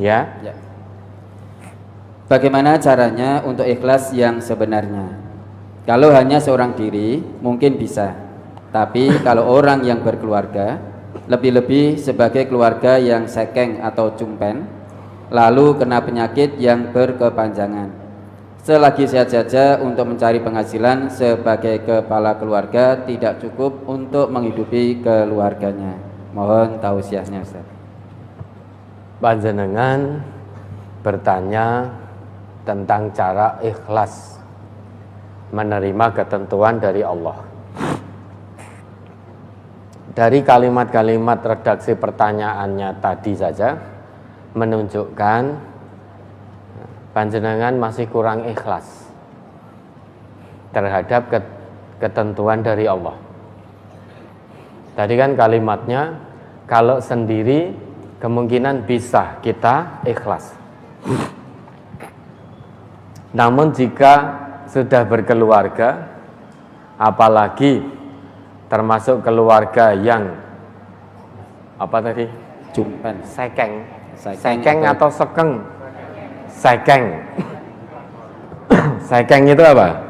Ya. Ya. Bagaimana caranya untuk ikhlas yang sebenarnya? Kalau hanya seorang diri mungkin bisa, tapi kalau orang yang berkeluarga, lebih-lebih sebagai keluarga yang sekeng atau cumpen, lalu kena penyakit yang berkepanjangan, selagi sehat saja untuk mencari penghasilan sebagai kepala keluarga tidak cukup untuk menghidupi keluarganya. Mohon tausiahnya, Ustaz. Panjenengan bertanya tentang cara ikhlas menerima ketentuan dari Allah. Dari kalimat-kalimat redaksi pertanyaannya tadi saja menunjukkan panjenengan masih kurang ikhlas terhadap ketentuan dari Allah. Tadi kan kalimatnya, kalau sendiri kemungkinan bisa kita ikhlas. Namun jika sudah berkeluarga, apalagi termasuk keluarga yang apa tadi? Cumpen. Sekeng atau sekeng? Sekeng. Sekeng itu apa?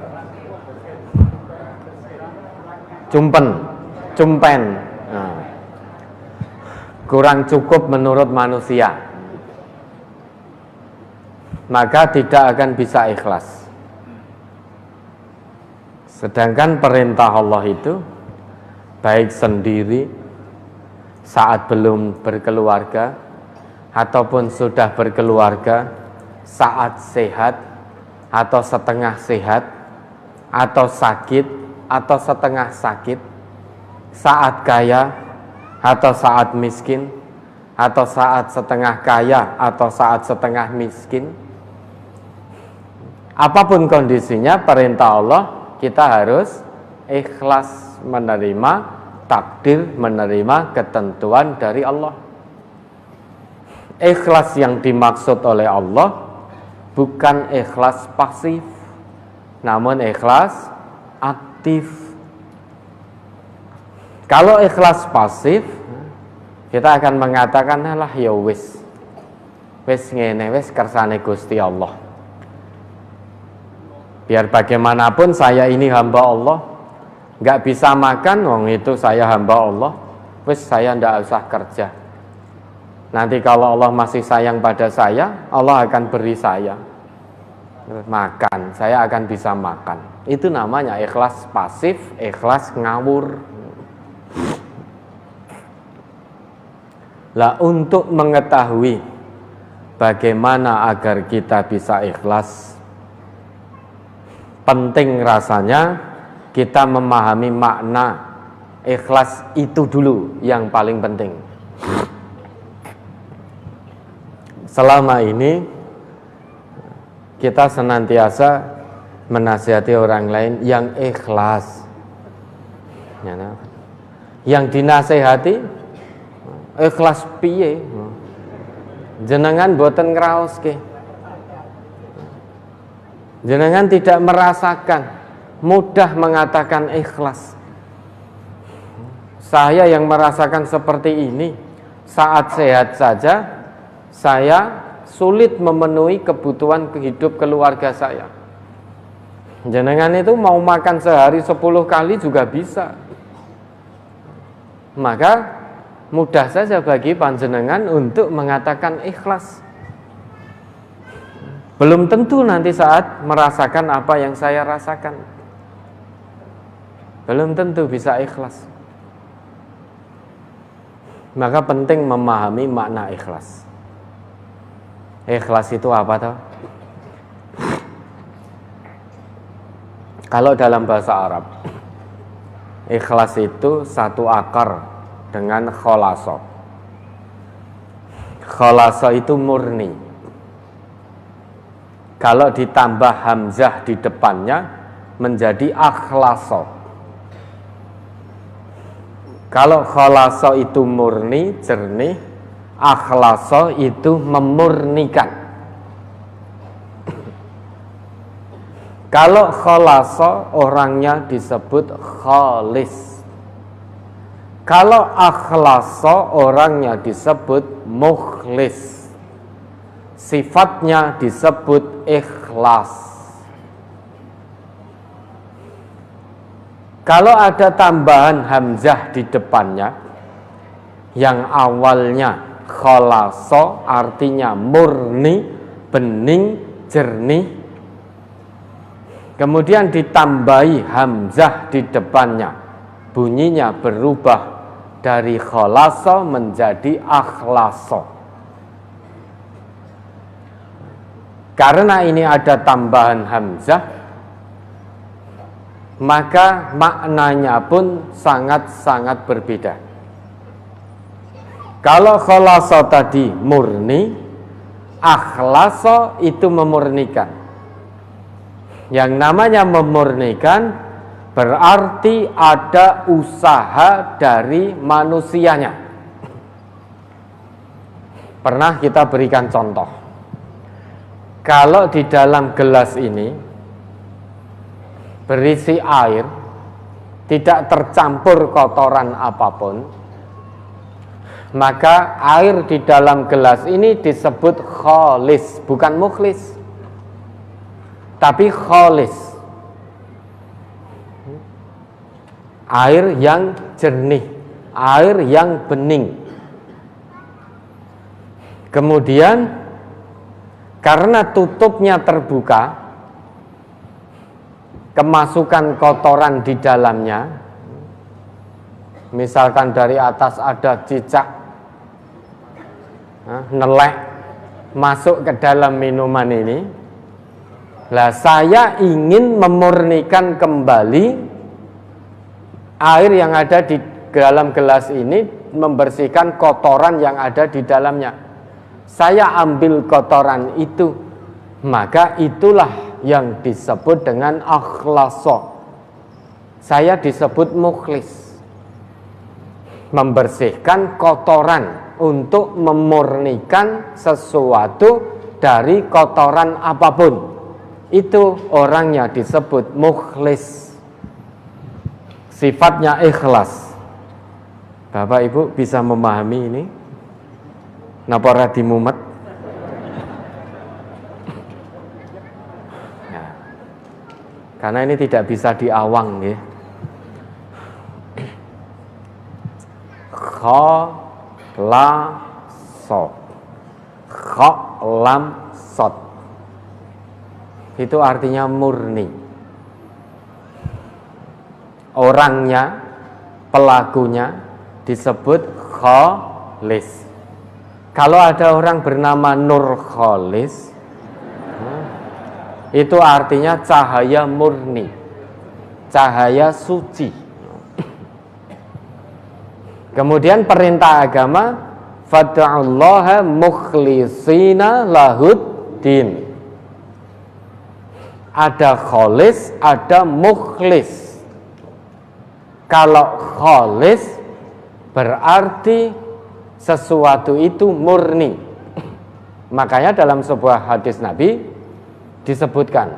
Cumpen. Nah, kurang cukup menurut manusia, maka tidak akan bisa ikhlas. Sedangkan perintah Allah itu baik sendiri saat belum berkeluarga ataupun sudah berkeluarga, saat sehat atau setengah sehat, atau sakit atau setengah sakit, saat kaya atau saat miskin, atau saat setengah kaya atau saat setengah miskin, apapun kondisinya, perintah Allah kita harus ikhlas menerima takdir, menerima ketentuan dari Allah. Ikhlas yang dimaksud oleh Allah bukan ikhlas pasif, namun ikhlas aktif. Kalau ikhlas pasif, kita akan mengatakan, alah ya wis ngene, wis kersane Gusti Allah. Biar bagaimanapun saya ini hamba Allah, nggak bisa makan, wong itu saya hamba Allah, wis saya ndak usah kerja. Nanti kalau Allah masih sayang pada saya, Allah akan beri saya makan, saya akan bisa makan. Itu namanya ikhlas pasif, ikhlas ngawur. Lah, untuk mengetahui bagaimana agar kita bisa ikhlas, penting rasanya kita memahami makna ikhlas itu dulu yang paling penting. Selama ini kita senantiasa menasihati orang lain yang ikhlas. Yang dinasehati ikhlas piye? Jenengan boten ngraoske. Jenengan tidak merasakan, mudah mengatakan ikhlas. Saya yang merasakan seperti ini, saat sehat saja saya sulit memenuhi kebutuhan hidup keluarga saya. Jenengan itu mau makan sehari 10 kali juga bisa. Maka mudah saja bagi panjenengan untuk mengatakan ikhlas. Belum tentu nanti saat merasakan apa yang saya rasakan, belum tentu bisa ikhlas. Maka penting memahami makna ikhlas. Ikhlas itu apa toh? Kalau dalam bahasa Arab, ikhlas itu satu akar dengan kholaso. Kholaso itu murni. Kalau ditambah hamzah di depannya menjadi akhlaso. Kalau kholaso itu murni, jernih, akhlaso itu memurnikan. Kalau kholaso orangnya disebut khalis. Kalau akhlaso orangnya disebut mukhlis. sifatnya disebut ikhlas. Kalau ada tambahan hamzah di depannya, yang awalnya khalaso artinya murni, bening, jernih, kemudian ditambahi hamzah di depannya, bunyinya berubah dari khalaso menjadi akhlaso. Karena ini ada tambahan hamzah, maka maknanya pun sangat-sangat berbeda. Kalau khalaso tadi murni, akhlaso itu memurnikan. Yang namanya memurnikan berarti ada usaha dari manusianya. Pernah kita berikan contoh. Kalau di dalam gelas ini berisi air, tidak tercampur kotoran apapun, maka air di dalam gelas ini disebut khalis, bukan mukhlis, tapi khalis. Air yang jernih, air yang bening. Kemudian karena tutupnya terbuka, kemasukan kotoran di dalamnya, misalkan dari atas ada cicak nelek masuk ke dalam minuman ini. Lah saya ingin memurnikan kembali air yang ada di dalam gelas ini, membersihkan kotoran yang ada di dalamnya. Saya ambil kotoran itu, maka itulah yang disebut dengan akhlaso. Saya disebut mukhlis, membersihkan kotoran untuk memurnikan sesuatu dari kotoran apapun. Itu orangnya disebut mukhlis, sifatnya ikhlas. Bapak Ibu bisa memahami ini? Napa ora dimumet? Ya. Karena ini tidak bisa diawang nggih. Khalaso. Kha lam sod. Itu artinya murni. Orangnya, pelakunya disebut khalis. Kalau ada orang bernama Nur Khalis, itu artinya cahaya murni, cahaya suci. Kemudian perintah agama, fad'ullaha mukhlisina lahuddin. Ada khalis, ada mukhlis. Kalau khalis berarti sesuatu itu murni. Makanya dalam sebuah hadis Nabi disebutkan,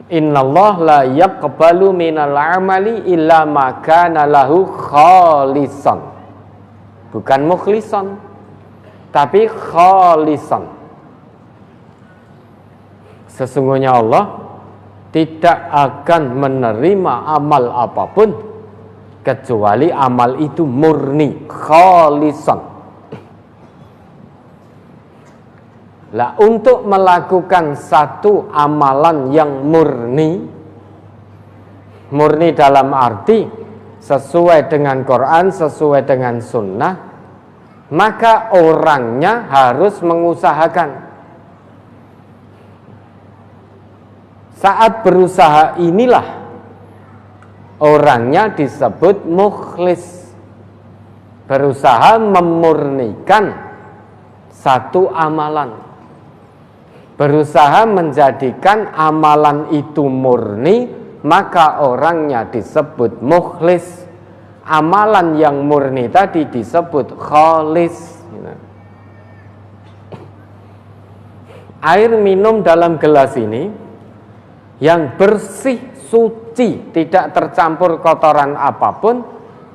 Innallah la yaqbalu minal amali illa ma kana lahu khalisan. Bukan mukhlison, tapi khalisan. Sesungguhnya Allah tidak akan menerima amal apapun kecuali amal itu murni, khalisan. Lah untuk melakukan satu amalan yang murni dalam arti sesuai dengan Quran, sesuai dengan sunnah, maka orangnya harus mengusahakan. Saat berusaha inilah orangnya disebut mukhlis, berusaha memurnikan satu amalan, berusaha menjadikan amalan itu murni, maka orangnya disebut mukhlis. Amalan yang murni tadi disebut khalis. Air minum dalam gelas ini yang bersih, suci, tidak tercampur kotoran apapun,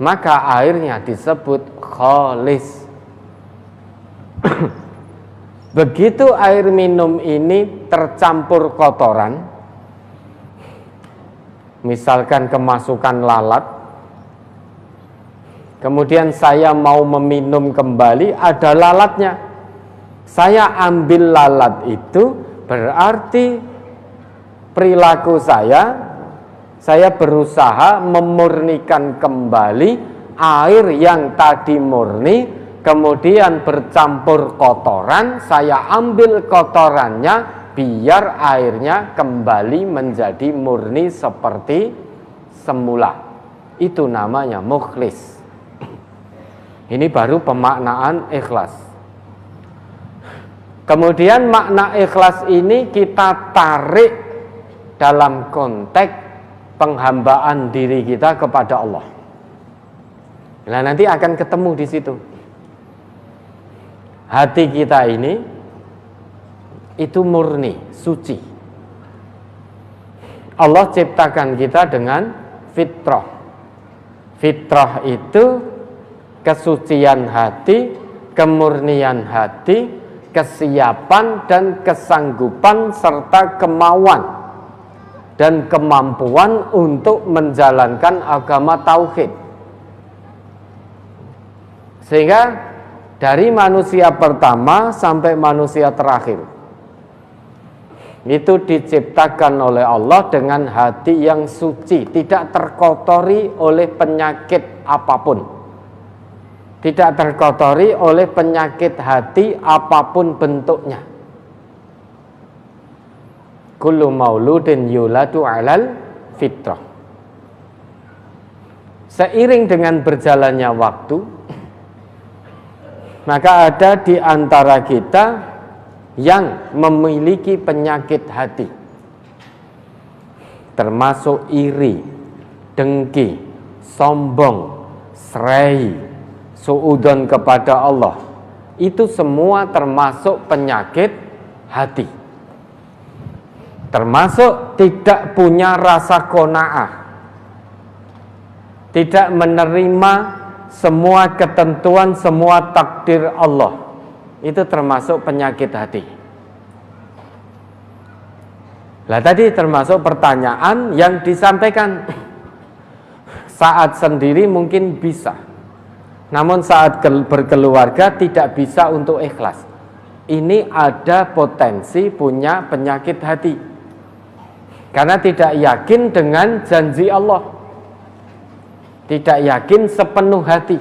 maka airnya disebut khalis. Begitu air minum ini tercampur kotoran, misalkan kemasukan lalat, kemudian saya mau meminum kembali, ada lalatnya, saya ambil lalat itu, berarti perilaku saya berusaha memurnikan kembali air yang tadi murni, kemudian bercampur kotoran, saya ambil kotorannya biar airnya kembali menjadi murni seperti semula. Itu namanya mukhlis. Ini baru pemaknaan ikhlas. Kemudian makna ikhlas ini kita tarik dalam konteks penghambaan diri kita kepada Allah. Nah, nanti akan ketemu di situ. Hati kita ini itu murni, suci. Allah ciptakan kita dengan fitrah. Fitrah itu kesucian hati, kemurnian hati, kesiapan dan kesanggupan serta kemauan dan kemampuan untuk menjalankan agama tauhid. Sehingga dari manusia pertama sampai manusia terakhir itu diciptakan oleh Allah dengan hati yang suci, tidak terkotori oleh penyakit apapun, tidak terkotori oleh penyakit hati apapun bentuknya. Kullu mauludin yuladu alal fitrah. Seiring dengan berjalannya waktu, maka ada di antara kita yang memiliki penyakit hati, termasuk iri, dengki, sombong, serai, suudzon kepada Allah. Itu semua termasuk penyakit hati. Termasuk tidak punya rasa qanaah, tidak menerima semua ketentuan, semua takdir Allah. Itu termasuk penyakit hati. Lah tadi termasuk pertanyaan yang disampaikan. Saat sendiri mungkin bisa, namun saat berkeluarga tidak bisa untuk ikhlas. Ini ada potensi punya penyakit hati, karena tidak yakin dengan janji Allah, tidak yakin sepenuh hati,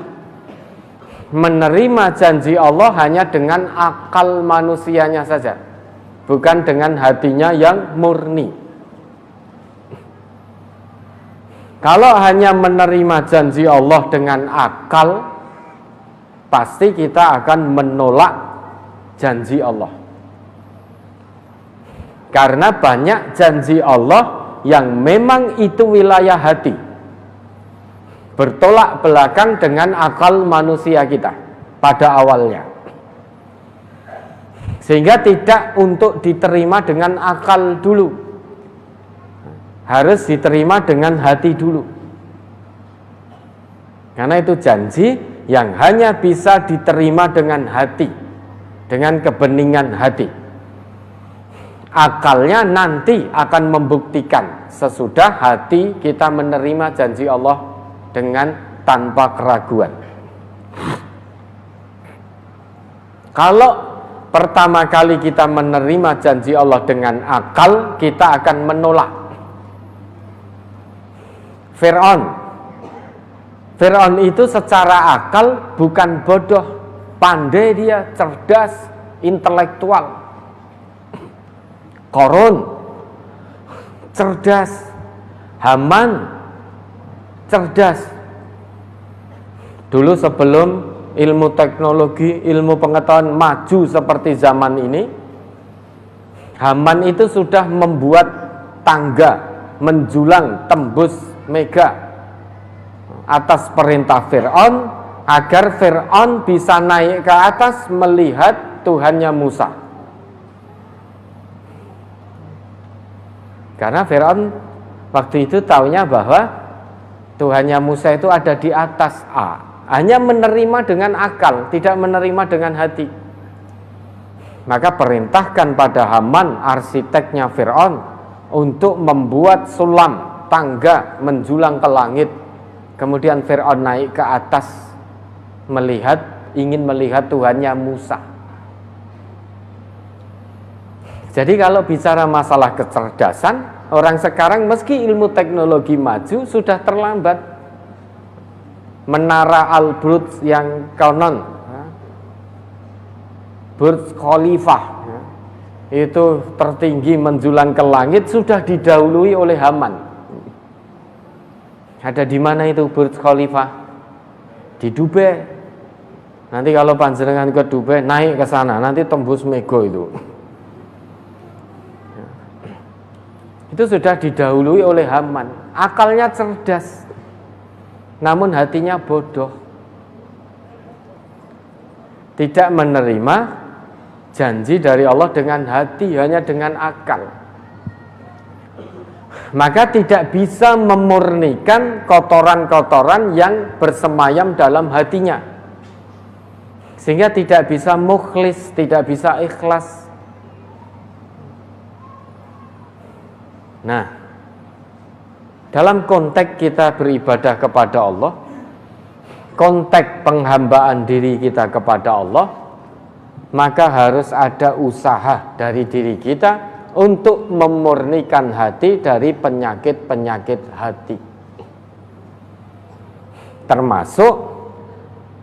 menerima janji Allah hanya dengan akal manusianya saja, bukan dengan hatinya yang murni. Kalau hanya menerima janji Allah dengan akal, pasti kita akan menolak janji Allah. Karena banyak janji Allah yang memang itu wilayah hati, bertolak belakang dengan akal manusia kita pada awalnya, sehingga tidak untuk diterima dengan akal dulu, harus diterima dengan hati dulu. Karena itu janji yang hanya bisa diterima dengan hati, dengan kebeningan hati. Akalnya nanti akan membuktikan sesudah hati kita menerima janji Allah dengan tanpa keraguan. Kalau pertama kali kita menerima janji Allah dengan akal, kita akan menolak. Fir'aun itu secara akal bukan bodoh, pandai dia, cerdas, intelektual. Qarun cerdas, Haman cerdas. Dulu sebelum ilmu teknologi, ilmu pengetahuan maju seperti zaman ini, Haman itu sudah membuat tangga menjulang tembus mega atas perintah Fir'aun, agar Fir'aun bisa naik ke atas melihat Tuhannya Musa. Karena Fir'aun waktu itu taunya bahwa Tuhannya Musa itu ada di atas hanya menerima dengan akal, tidak menerima dengan hati. Maka perintahkan pada Haman, arsiteknya Fir'aun, untuk membuat sulam tangga menjulang ke langit. Kemudian Fir'aun naik ke atas ingin melihat Tuhannya Musa. Jadi kalau bicara masalah kecerdasan, orang sekarang meski ilmu teknologi maju sudah terlambat. Menara Al-Burj yang konon Burj Khalifah itu tertinggi menjulang ke langit sudah didahului oleh Haman. Ada di mana itu Burj Khalifah? Di Dubai. Nanti kalau panjenengan ke Dubai, naik ke sana, nanti tembus Mego itu. Itu sudah didahului oleh Haman. Akalnya cerdas, namun hatinya bodoh. Tidak menerima janji dari Allah dengan hati, hanya dengan akal. Maka tidak bisa memurnikan kotoran-kotoran yang bersemayam dalam hatinya, sehingga tidak bisa mukhlis, tidak bisa ikhlas. Nah, dalam konteks kita beribadah kepada Allah, konteks penghambaan diri kita kepada Allah, maka harus ada usaha dari diri kita untuk memurnikan hati dari penyakit-penyakit hati. Termasuk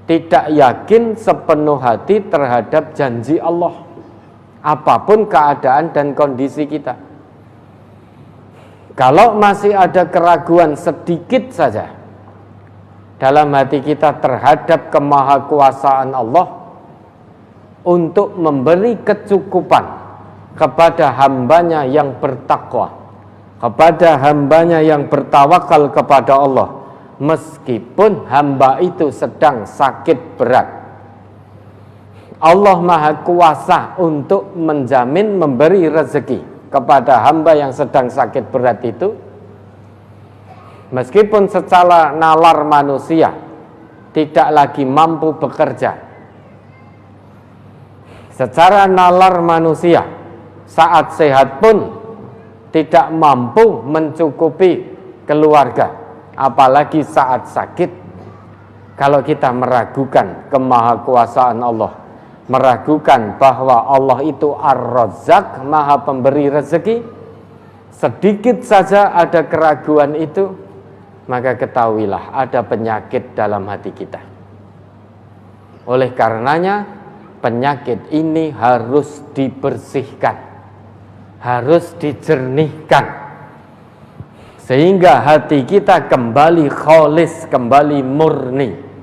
tidak yakin sepenuh hati terhadap janji Allah, apapun keadaan dan kondisi kita. Kalau masih ada keraguan sedikit saja dalam hati kita terhadap kemahakuasaan Allah untuk memberi kecukupan kepada hambanya yang bertakwa, kepada hambanya yang bertawakal kepada Allah, meskipun hamba itu sedang sakit berat, Allah Maha Kuasa untuk menjamin memberi rezeki kepada hamba yang sedang sakit berat itu, meskipun secara nalar manusia tidak lagi mampu bekerja. Secara nalar manusia saat sehat pun tidak mampu mencukupi keluarga, apalagi saat sakit. Kalau kita meragukan kemahakuasaan Allah, meragukan bahwa Allah itu Ar-Razzaq, Maha Pemberi rezeki, sedikit saja ada keraguan itu, maka ketahuilah ada penyakit dalam hati kita. Oleh karenanya, penyakit ini harus dibersihkan, harus dijernihkan, sehingga hati kita kembali khalis, kembali murni.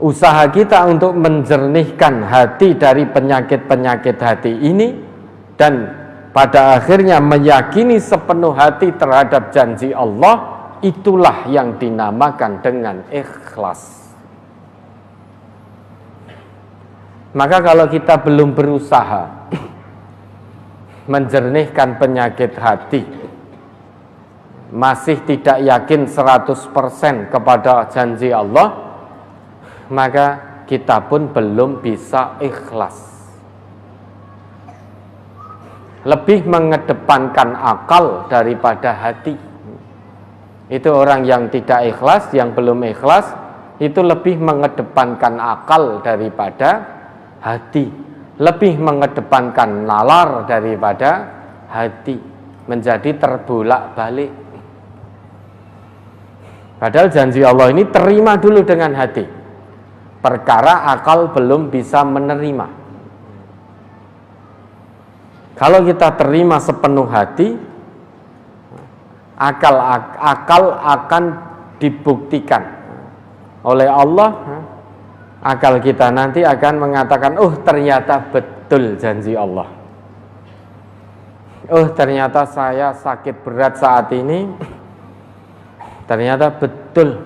Usaha kita untuk menjernihkan hati dari penyakit-penyakit hati ini, dan pada akhirnya meyakini sepenuh hati terhadap janji Allah, itulah yang dinamakan dengan ikhlas. Maka kalau kita belum berusaha menjernihkan penyakit hati, masih tidak yakin 100% kepada janji Allah, maka kita pun belum bisa ikhlas. Lebih mengedepankan akal daripada hati. Itu orang yang tidak ikhlas, yang belum ikhlas, itu lebih mengedepankan akal daripada hati, lebih mengedepankan nalar daripada hati, menjadi terbolak-balik. Padahal janji Allah ini terima dulu dengan hati, perkara akal belum bisa menerima. Kalau kita terima sepenuh hati, akal akan dibuktikan oleh Allah. Akal kita nanti akan mengatakan, oh ternyata betul janji Allah. Oh ternyata saya sakit berat saat ini, ternyata betul.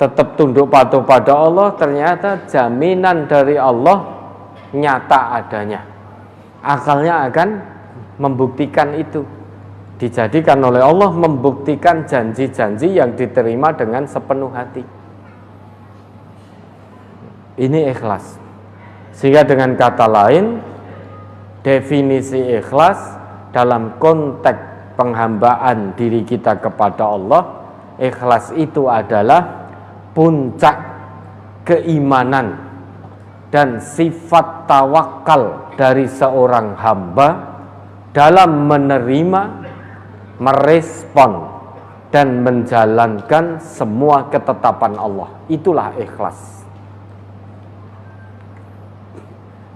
Tetap tunduk patuh pada Allah, ternyata jaminan dari Allah nyata adanya. Akalnya akan membuktikan itu. Dijadikan oleh Allah membuktikan janji-janji yang diterima dengan sepenuh hati. Ini ikhlas. Sehingga dengan kata lain, definisi ikhlas dalam konteks penghambaan diri kita kepada Allah, ikhlas itu adalah puncak keimanan dan sifat tawakal dari seorang hamba dalam menerima, merespon, dan menjalankan semua ketetapan Allah. Itulah ikhlas.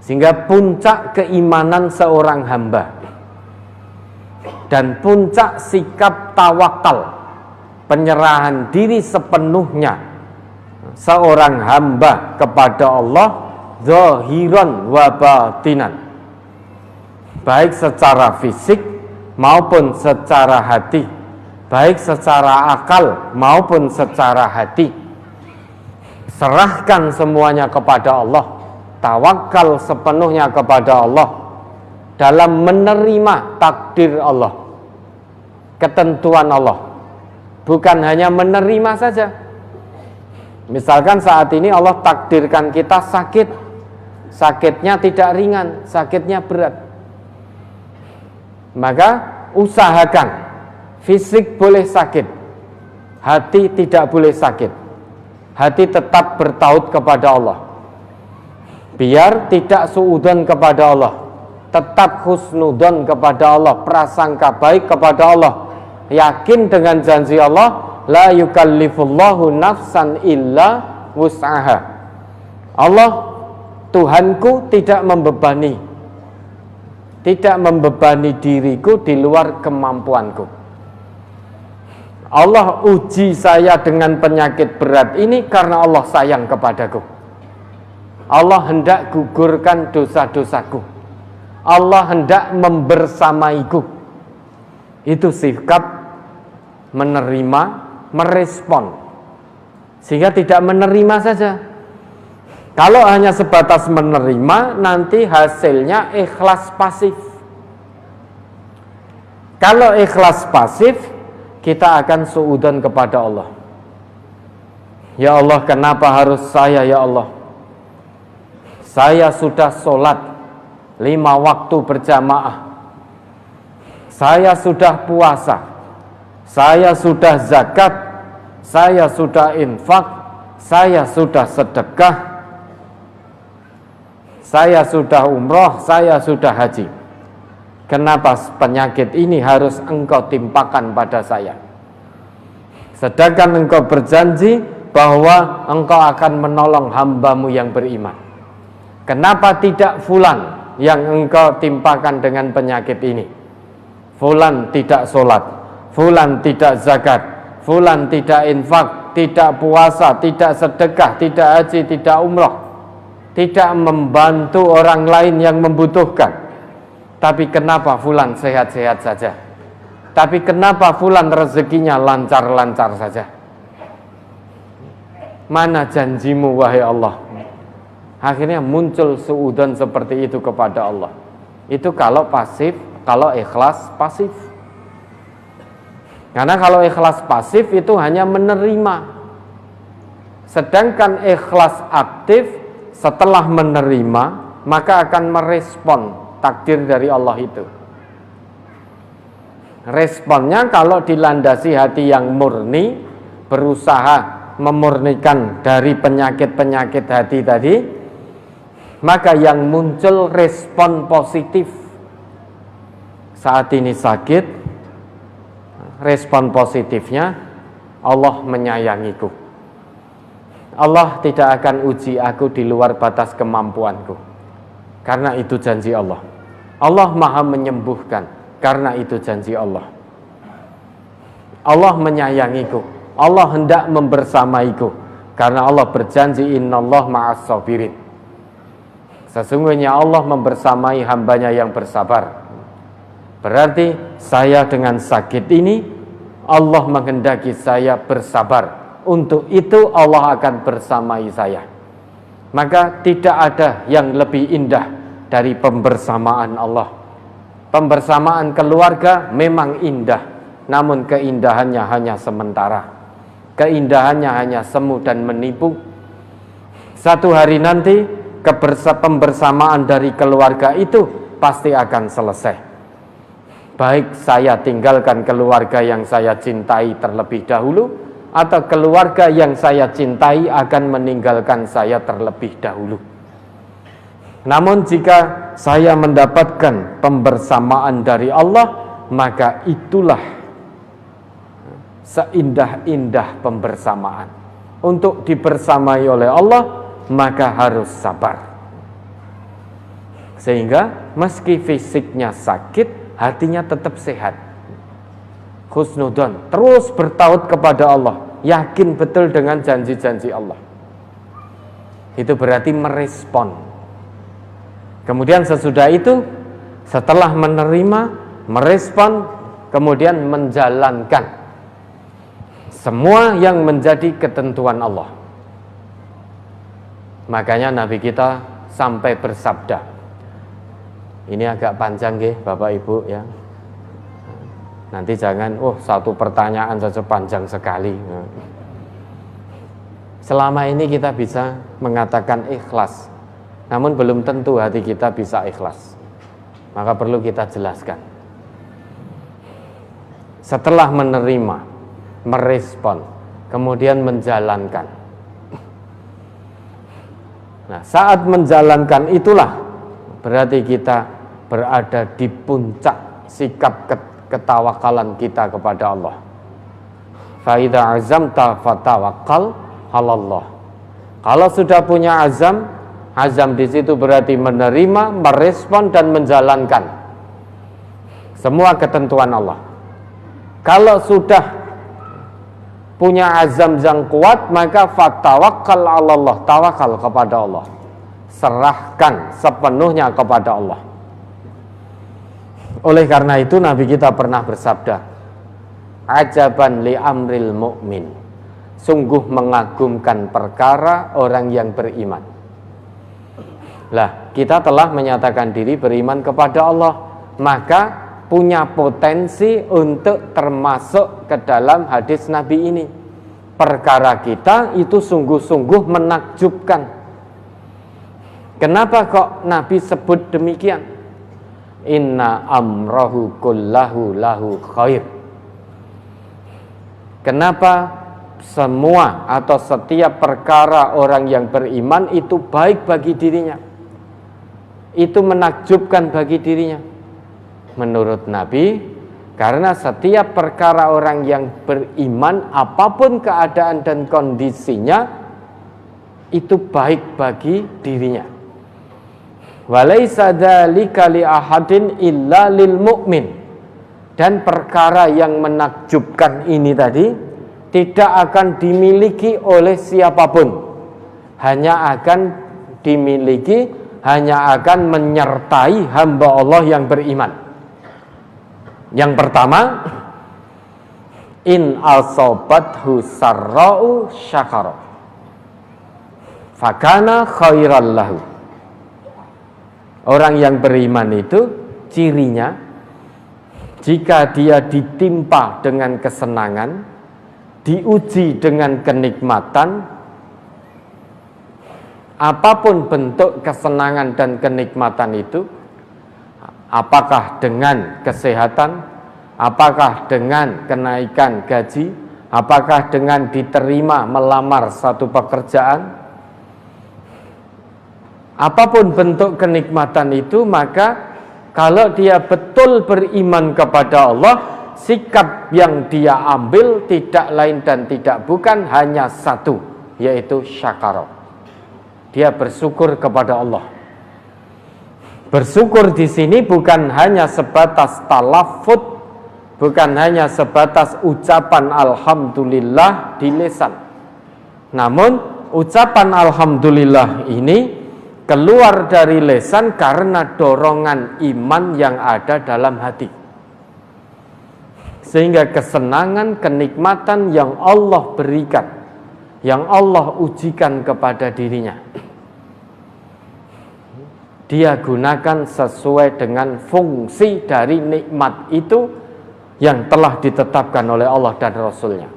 Sehingga puncak keimanan seorang hamba dan puncak sikap tawakal, penyerahan diri sepenuhnya seorang hamba kepada Allah, zahiran wa batinan, baik secara fisik maupun secara hati, baik secara akal maupun secara hati. Serahkan semuanya kepada Allah, tawakal sepenuhnya kepada Allah dalam menerima takdir Allah, ketentuan Allah. Bukan hanya menerima saja. Misalkan saat ini Allah takdirkan kita sakit, sakitnya tidak ringan, sakitnya berat, maka usahakan. Fisik boleh sakit, hati tidak boleh sakit. Hati tetap bertaut kepada Allah, biar tidak suudzon kepada Allah, tetap husnudzon kepada Allah, prasangka baik kepada Allah, yakin dengan janji Allah, la yukallifullahu nafsan illa wus'aha. Allah, Tuhanku tidak membebani diriku di luar kemampuanku. Allah uji saya dengan penyakit berat ini karena Allah sayang kepadaku. Allah hendak gugurkan dosa-dosaku. Allah hendak membersamaiku. Itu sikap menerima, merespon. Sehingga tidak menerima saja. Kalau hanya sebatas menerima, nanti hasilnya ikhlas pasif. Kalau ikhlas pasif, kita akan suudzon kepada Allah. Ya Allah, kenapa harus saya, ya Allah? Saya sudah sholat 5 waktu berjamaah, saya sudah puasa, saya sudah zakat, saya sudah infak, saya sudah sedekah, saya sudah umroh, saya sudah haji. Kenapa penyakit ini harus engkau timpakan pada saya? Sedangkan engkau berjanji bahwa engkau akan menolong hambamu yang beriman. Kenapa tidak fulan yang engkau timpakan dengan penyakit ini? Fulan tidak sholat, fulan tidak zakat, fulan tidak infak, tidak puasa, tidak sedekah, tidak haji, tidak umroh, tidak membantu orang lain yang membutuhkan. Tapi kenapa fulan sehat-sehat saja? Tapi kenapa fulan rezekinya lancar-lancar saja? Mana janjimu wahai Allah? Akhirnya muncul suudzon seperti itu kepada Allah. Itu kalau pasif, kalau ikhlas pasif. Karena kalau ikhlas pasif itu hanya menerima. Sedangkan ikhlas aktif setelah menerima, maka akan merespon takdir dari Allah itu. Responnya kalau dilandasi hati yang murni, berusaha memurnikan dari penyakit-penyakit hati tadi, maka yang muncul respon positif. Saat ini sakit, respon positifnya, Allah menyayangiku. Allah tidak akan uji aku di luar batas kemampuanku. Karena itu janji Allah. Allah maha menyembuhkan. Karena itu janji Allah. Allah menyayangiku. Allah hendak membersamaiku. Karena Allah berjanji, innallah ma'as sabirin. Sesungguhnya Allah membersamai hambanya yang bersabar. Berarti saya dengan sakit ini, Allah menghendaki saya bersabar. Untuk itu Allah akan bersamai saya. Maka tidak ada yang lebih indah dari pembersamaan Allah. Pembersamaan keluarga memang indah, namun keindahannya hanya sementara. Keindahannya hanya semu dan menipu. Satu hari nanti pembersamaan dari keluarga itu pasti akan selesai. Baik saya tinggalkan keluarga yang saya cintai terlebih dahulu, atau keluarga yang saya cintai akan meninggalkan saya terlebih dahulu. Namun jika saya mendapatkan pembersamaan dari Allah, maka itulah seindah-indah pembersamaan. Untuk dibersamai oleh Allah, maka harus sabar. Sehingga meski fisiknya sakit, hatinya tetap sehat. Husnudon, terus bertaut kepada Allah, yakin betul dengan janji-janji Allah. Itu berarti merespon. Kemudian sesudah itu, setelah menerima, merespon, kemudian menjalankan semua yang menjadi ketentuan Allah. Makanya Nabi kita sampai bersabda, ini agak panjang nggih Bapak Ibu ya. Nanti jangan, satu pertanyaan saja panjang sekali. Selama ini kita bisa mengatakan ikhlas, namun belum tentu hati kita bisa ikhlas. Maka perlu kita jelaskan. Setelah menerima, merespon, kemudian menjalankan. Nah, saat menjalankan itulah berarti kita berada di puncak sikap ketawakalan kita kepada Allah. Fa idza azamta fatawakkal 'alallah. Kalau sudah punya azam di situ berarti menerima, merespon dan menjalankan semua ketentuan Allah. Kalau sudah punya azam yang kuat, maka fatawakkal 'alallah, tawakal kepada Allah. Serahkan sepenuhnya kepada Allah. Oleh karena itu Nabi kita pernah bersabda, ajaban li amril mu'min, sungguh mengagumkan perkara orang yang beriman. Lah, kita telah menyatakan diri beriman kepada Allah, maka punya potensi untuk termasuk ke dalam hadis Nabi ini. Perkara kita itu sungguh-sungguh menakjubkan. Kenapa kok Nabi sebut demikian? Inna amrahu kullahu lahu khair. Kenapa semua atau setiap perkara orang yang beriman itu baik bagi dirinya? Itu menakjubkan bagi dirinya. Menurut Nabi, karena setiap perkara orang yang beriman, apapun keadaan dan kondisinya, itu baik bagi dirinya. Walaisa dzalika li ahadin illa lil mu'min. Dan perkara yang menakjubkan ini tadi tidak akan dimiliki oleh siapapun. Hanya akan dimiliki, hanya akan menyertai hamba Allah yang beriman. Yang pertama, in asobathu sarra'u syakara fakana khairal lahu. Orang yang beriman itu cirinya, jika dia ditimpa dengan kesenangan, diuji dengan kenikmatan, apapun bentuk kesenangan dan kenikmatan itu, apakah dengan kesehatan, apakah dengan kenaikan gaji, apakah dengan diterima melamar satu pekerjaan, apapun bentuk kenikmatan itu, maka kalau dia betul beriman kepada Allah, sikap yang dia ambil tidak lain dan tidak bukan hanya satu, yaitu syakara. Dia bersyukur kepada Allah. Bersyukur di sini bukan hanya sebatas talafut, bukan hanya sebatas ucapan alhamdulillah di lisan. Namun ucapan alhamdulillah ini keluar dari lisan karena dorongan iman yang ada dalam hati. Sehingga kesenangan, kenikmatan yang Allah berikan, yang Allah ujikan kepada dirinya, dia gunakan sesuai dengan fungsi dari nikmat itu yang telah ditetapkan oleh Allah dan Rasul-Nya.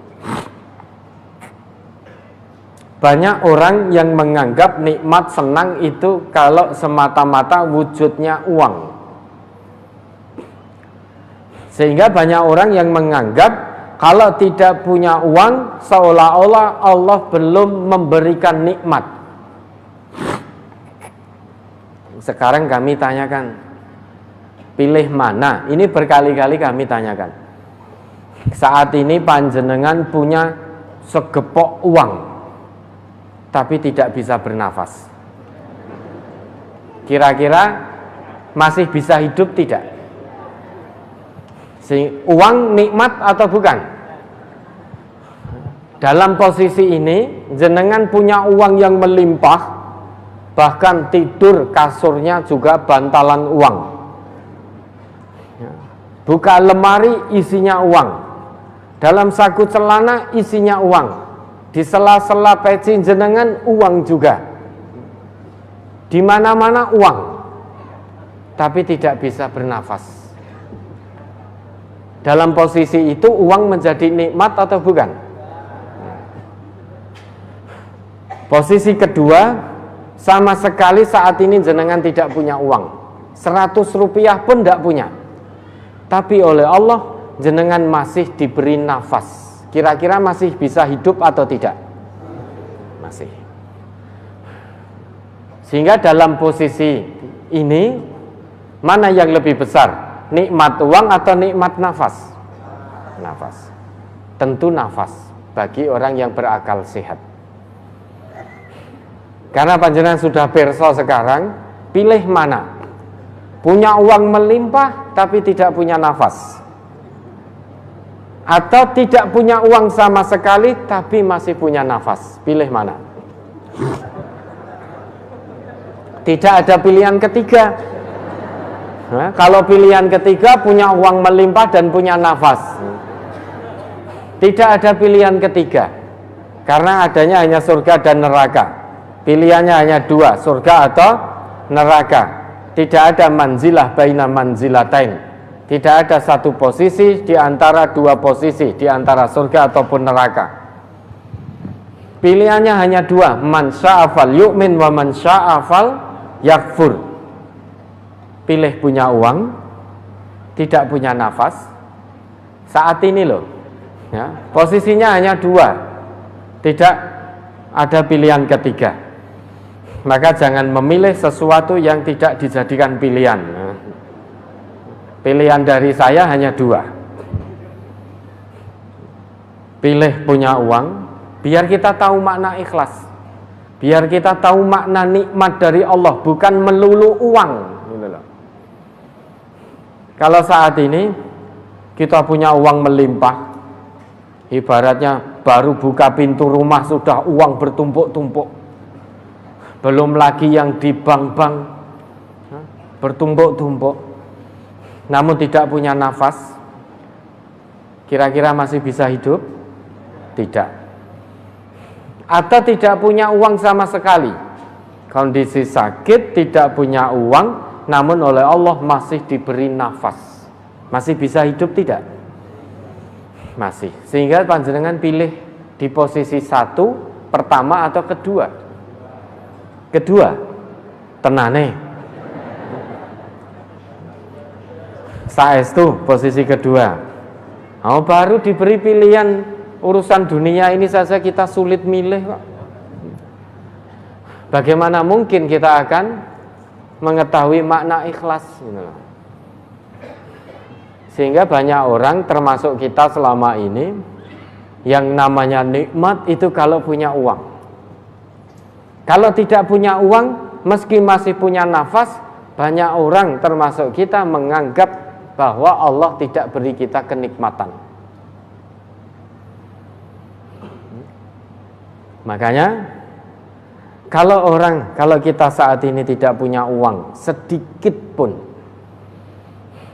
Banyak orang yang menganggap nikmat senang itu kalau semata-mata wujudnya uang. Sehingga banyak orang yang menganggap kalau tidak punya uang seolah-olah Allah belum memberikan nikmat. Sekarang kami tanyakan, pilih mana? Ini berkali-kali kami tanyakan. Saat ini panjenengan punya segepok uang, tapi tidak bisa bernafas. Kira-kira masih bisa hidup tidak? Uang nikmat atau bukan? Dalam posisi ini, jenengan punya uang yang melimpah, bahkan tidur kasurnya juga bantalan uang. Buka lemari isinya uang. Dalam saku celana isinya uang. Di sela-sela peci jenengan uang juga. Di mana-mana uang. Tapi tidak bisa bernafas. Dalam posisi itu uang menjadi nikmat atau bukan? Posisi kedua, sama sekali saat ini jenengan tidak punya uang. 100 rupiah pun tidak punya. Tapi oleh Allah jenengan masih diberi nafas. Kira-kira masih bisa hidup atau tidak? Masih. Sehingga dalam posisi ini, mana yang lebih besar? Nikmat uang atau nikmat nafas? Nafas. Tentu nafas bagi orang yang berakal sehat. Karena panjenengan sudah perso sekarang, pilih mana? Punya uang melimpah tapi tidak punya nafas, atau tidak punya uang sama sekali tapi masih punya nafas? Pilih mana? Tidak ada pilihan ketiga. Nah, kalau pilihan ketiga punya uang melimpah dan punya nafas, tidak ada pilihan ketiga, karena adanya hanya surga dan neraka. Pilihannya hanya dua, surga atau neraka. Tidak ada manzilah baina manzilatain. Tidak ada satu posisi di antara dua posisi, di antara surga ataupun neraka. Pilihannya hanya dua, man sya'afal yu'min wa man sya'afal yakfur. Pilih punya uang, tidak punya nafas. Saat ini loh, ya, posisinya hanya dua, tidak ada pilihan ketiga. Maka jangan memilih sesuatu yang tidak dijadikan pilihan. Pilihan dari saya hanya dua. Pilih punya uang, biar kita tahu makna ikhlas, biar kita tahu makna nikmat dari Allah, bukan melulu uang. Kalau saat ini kita punya uang melimpah, ibaratnya baru buka pintu rumah sudah uang bertumpuk-tumpuk, belum lagi yang di bank-bank bertumpuk-tumpuk, namun tidak punya nafas, kira-kira masih bisa hidup? Tidak. Atau tidak punya uang sama sekali, kondisi sakit, tidak punya uang, namun oleh Allah masih diberi nafas, masih bisa hidup tidak? Masih. Sehingga panjenengan pilih di posisi satu, pertama atau kedua? Kedua, tenane. Saestu posisi kedua. Oh, baru diberi pilihan urusan dunia ini saja kita sulit milih kok. Bagaimana mungkin kita akan mengetahui makna ikhlas? Sehingga banyak orang termasuk kita selama ini, yang namanya nikmat itu kalau punya uang. Kalau tidak punya uang, meski masih punya nafas, banyak orang termasuk kita menganggap bahwa Allah tidak beri kita kenikmatan. Makanya kalau kita saat ini tidak punya uang sedikit pun,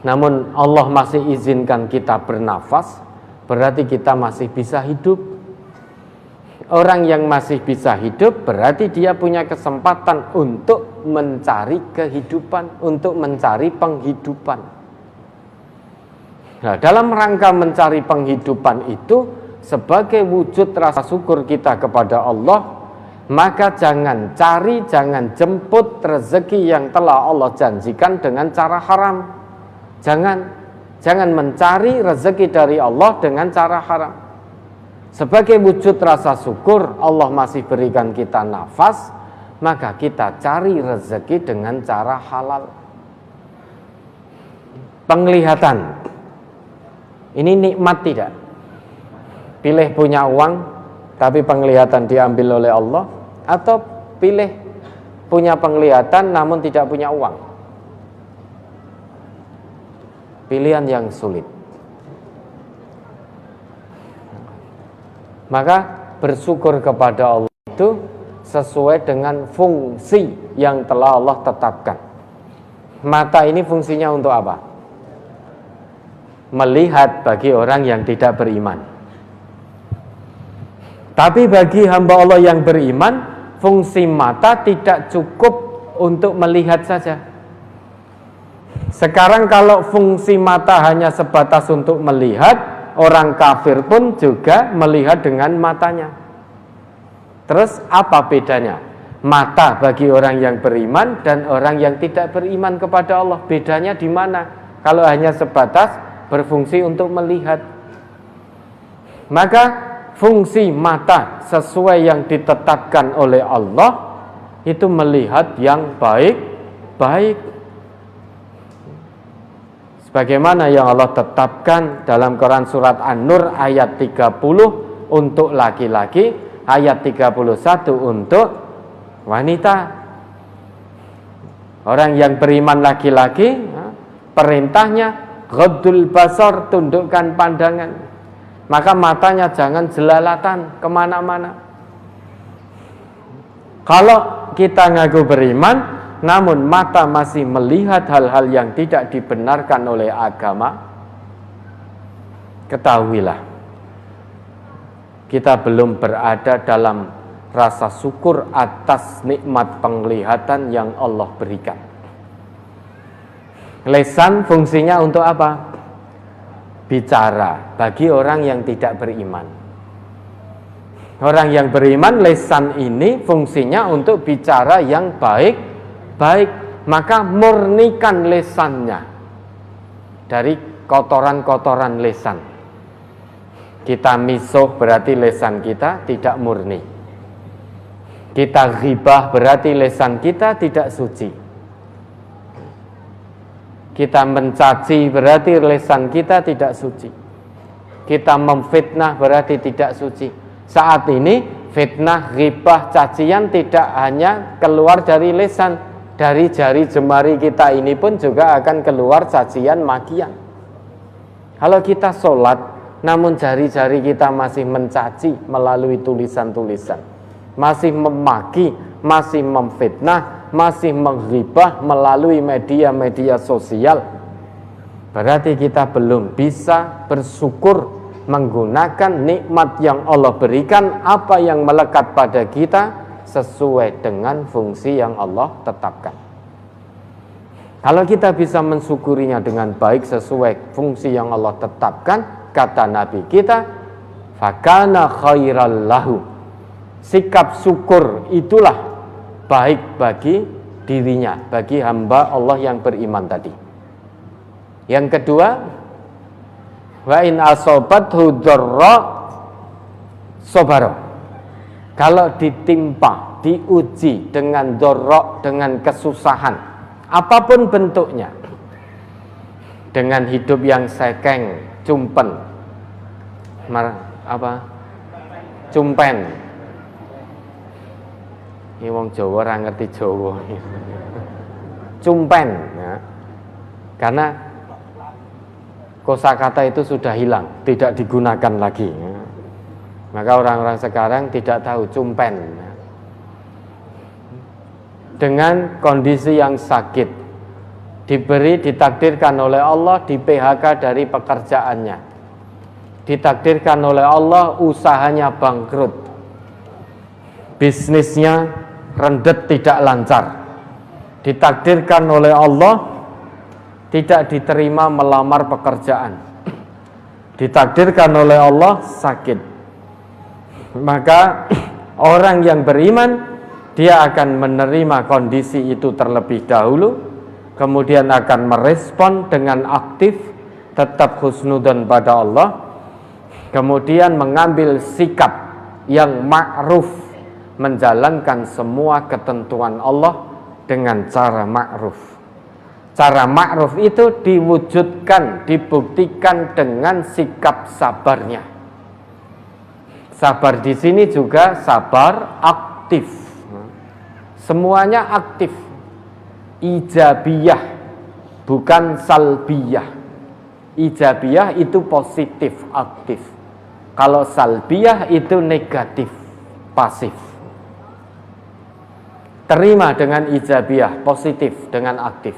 namun Allah masih izinkan kita bernafas, berarti kita masih bisa hidup. Orang yang masih bisa hidup berarti dia punya kesempatan untuk mencari kehidupan, untuk mencari penghidupan. Nah, dalam rangka mencari penghidupan itu, sebagai wujud rasa syukur kita kepada Allah, maka jangan cari, jangan jemput rezeki yang telah Allah janjikan dengan cara haram. Jangan mencari rezeki dari Allah dengan cara haram. Sebagai wujud rasa syukur Allah masih berikan kita nafas, maka kita cari rezeki dengan cara halal. Penglihatan, ini nikmat tidak? Pilih punya uang tapi penglihatan diambil oleh Allah, atau pilih punya penglihatan namun tidak punya uang? Pilihan yang sulit. Maka bersyukur kepada Allah itu sesuai dengan fungsi yang telah Allah tetapkan. Mata ini fungsinya untuk apa? Melihat bagi orang yang tidak beriman. Tapi bagi hamba Allah yang beriman, fungsi mata tidak cukup untuk melihat saja. Sekarang kalau fungsi mata hanya sebatas untuk melihat, orang kafir pun juga melihat dengan matanya. Terus apa bedanya? Mata bagi orang yang beriman dan orang yang tidak beriman kepada Allah, bedanya di mana? Kalau hanya sebatas berfungsi untuk melihat, maka fungsi mata sesuai yang ditetapkan oleh Allah itu melihat yang baik-baik, sebagaimana yang Allah tetapkan dalam Quran surat An-Nur ayat 30 untuk laki-laki, ayat 31 untuk wanita. Orang yang beriman laki-laki, perintahnya ghaddul basar, tundukkan pandangan. Maka matanya jangan jelalatan kemana-mana. Kalau kita ngaku beriman, namun mata masih melihat hal-hal yang tidak dibenarkan oleh agama, ketahuilah kita belum berada dalam rasa syukur atas nikmat penglihatan yang Allah berikan. Lisan fungsinya untuk apa? Bicara bagi orang yang tidak beriman. Orang yang beriman, lisan ini fungsinya untuk bicara yang baik, maka murnikan lisannya dari kotoran-kotoran lisan. Kita misuh berarti lisan kita tidak murni. Kita ghibah berarti lisan kita tidak suci. Kita mencaci berarti lisan kita tidak suci. Kita memfitnah berarti tidak suci. Saat ini fitnah, ghibah, cacian tidak hanya keluar dari lisan, dari jari jemari kita ini pun juga akan keluar cacian, makian. Kalau kita sholat namun jari-jari kita masih mencaci melalui tulisan-tulisan, masih memaki, masih memfitnah, masih menghibah melalui media-media sosial, berarti kita belum bisa bersyukur menggunakan nikmat yang Allah berikan, apa yang melekat pada kita sesuai dengan fungsi yang Allah tetapkan. Kalau kita bisa mensyukurinya dengan baik sesuai fungsi yang Allah tetapkan, kata Nabi kita, fakana khairal lahu. Sikap syukur itulah baik bagi dirinya, bagi hamba Allah yang beriman tadi. Yang kedua, wa in asobathu dharra sabara. Kalau ditimpa, diuji dengan dharra, dengan kesusahan, apapun bentuknya, dengan hidup yang sekeng, cumpen, cumpen. Ini wong Jawa ora ngerti Jawa. Cumpen, ya. Karena kosakata itu sudah hilang, tidak digunakan lagi, ya. Maka orang-orang sekarang tidak tahu cumpen, ya. Dengan kondisi yang sakit, ditakdirkan oleh Allah di PHK dari pekerjaannya, ditakdirkan oleh Allah usahanya bangkrut, bisnisnya rendet, tidak lancar, ditakdirkan oleh Allah tidak diterima melamar pekerjaan, ditakdirkan oleh Allah sakit, maka Orang yang beriman, dia akan menerima kondisi itu terlebih dahulu, kemudian akan merespon dengan aktif, tetap husnudzon pada Allah, kemudian mengambil sikap yang ma'ruf, menjalankan semua ketentuan Allah dengan cara ma'ruf. Cara ma'ruf itu diwujudkan, dibuktikan dengan sikap sabarnya. Sabar di sini juga sabar aktif. Semuanya aktif. Ijabiyah, bukan salbiyah. Ijabiyah itu positif, aktif. Kalau salbiyah itu negatif, pasif. Terima dengan ijabiyah, positif dengan aktif.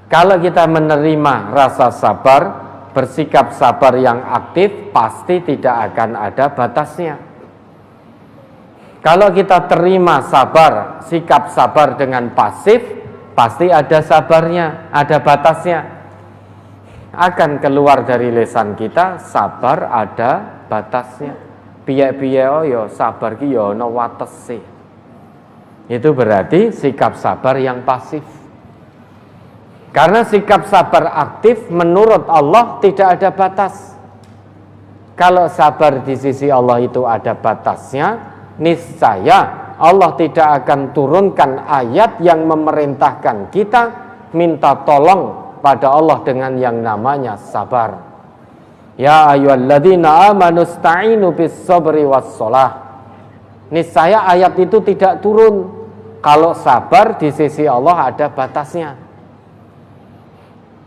Kalau kita menerima rasa sabar, bersikap sabar yang aktif, pasti tidak akan ada batasnya. Kalau kita terima sabar, sikap sabar dengan pasif, pasti ada sabarnya, ada batasnya. Akan keluar dari lisan kita, sabar ada batasnya. Piye-piye yo sabar ki yo ono watese. Itu berarti sikap sabar yang pasif. Karena sikap sabar aktif menurut Allah tidak ada batas. Kalau sabar di sisi Allah itu ada batasnya, niscaya Allah tidak akan turunkan ayat yang memerintahkan kita minta tolong pada Allah dengan yang namanya sabar. Ya ayyuhalladzina amanu sta'inu bis sabri was shalah. Niscaya ayat itu tidak turun kalau sabar di sisi Allah ada batasnya.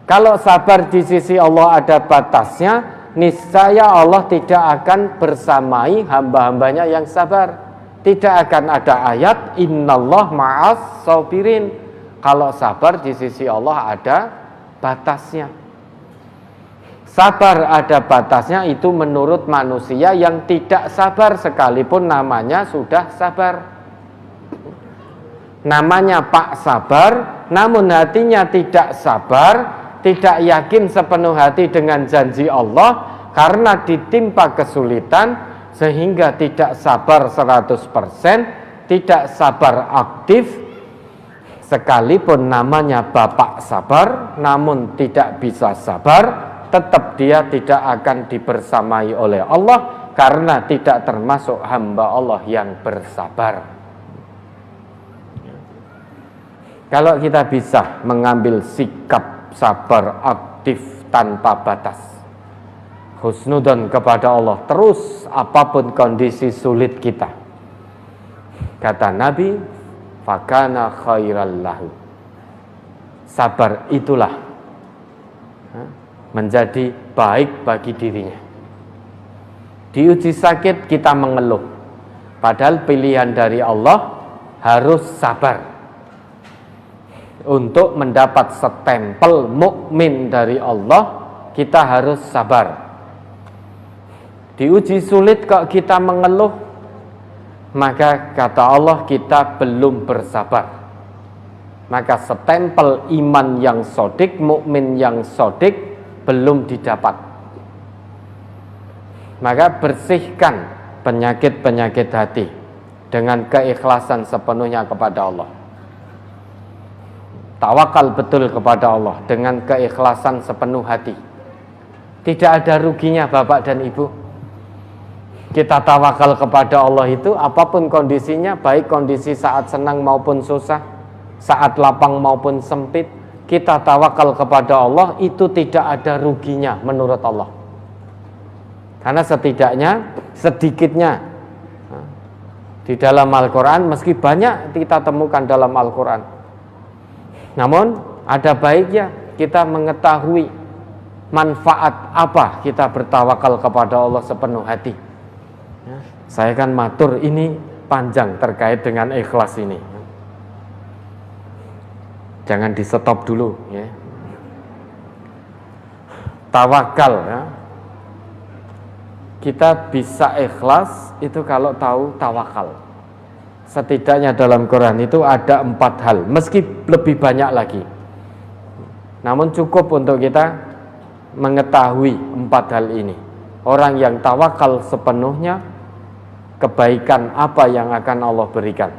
Kalau sabar di sisi Allah ada batasnya, niscaya Allah tidak akan bersamai hamba-hambanya yang sabar. Tidak akan ada ayat innallah ma'as sabirin. Kalau sabar di sisi Allah ada batasnya. Sabar ada batasnya itu menurut manusia yang tidak sabar, sekalipun namanya sudah sabar. Namanya Pak Sabar, namun hatinya tidak sabar, tidak yakin sepenuh hati dengan janji Allah, karena ditimpa kesulitan sehingga tidak sabar 100%, tidak sabar aktif. Sekalipun namanya Bapak Sabar, namun tidak bisa sabar, tetap dia tidak akan dibersamai oleh Allah, karena tidak termasuk hamba Allah yang bersabar. Kalau kita bisa mengambil sikap sabar aktif tanpa batas, husnudzon kepada Allah terus apapun kondisi sulit kita, kata Nabi, fakana khairal lahu. Sabar itulah menjadi baik bagi dirinya. Diuji sakit kita mengeluh, padahal pilihan dari Allah harus sabar. Untuk mendapat stempel mukmin dari Allah, kita harus sabar. Diuji sulit kok kita mengeluh, maka kata Allah kita belum bersabar. Maka stempel iman yang sodik, mukmin yang sodik belum didapat. Maka bersihkan penyakit-penyakit hati dengan keikhlasan sepenuhnya kepada Allah. Tawakal betul kepada Allah dengan keikhlasan sepenuh hati. Tidak ada ruginya Bapak dan Ibu. Kita tawakal kepada Allah itu apapun kondisinya, baik kondisi saat senang maupun susah, saat lapang maupun sempit, kita tawakal kepada Allah itu tidak ada ruginya menurut Allah. Karena setidaknya, sedikitnya di dalam Al-Quran, meski banyak kita temukan dalam Al-Quran, namun ada baiknya kita mengetahui manfaat apa kita bertawakal kepada Allah sepenuh hati. Saya kan matur ini panjang terkait dengan ikhlas ini. Jangan di stop dulu ya. Tawakal ya. Kita bisa ikhlas itu kalau tahu tawakal. Setidaknya dalam Quran itu ada 4 hal, meski lebih banyak lagi. Namun cukup untuk kita mengetahui 4 hal ini. Orang yang tawakal sepenuhnya, kebaikan apa yang akan Allah berikan.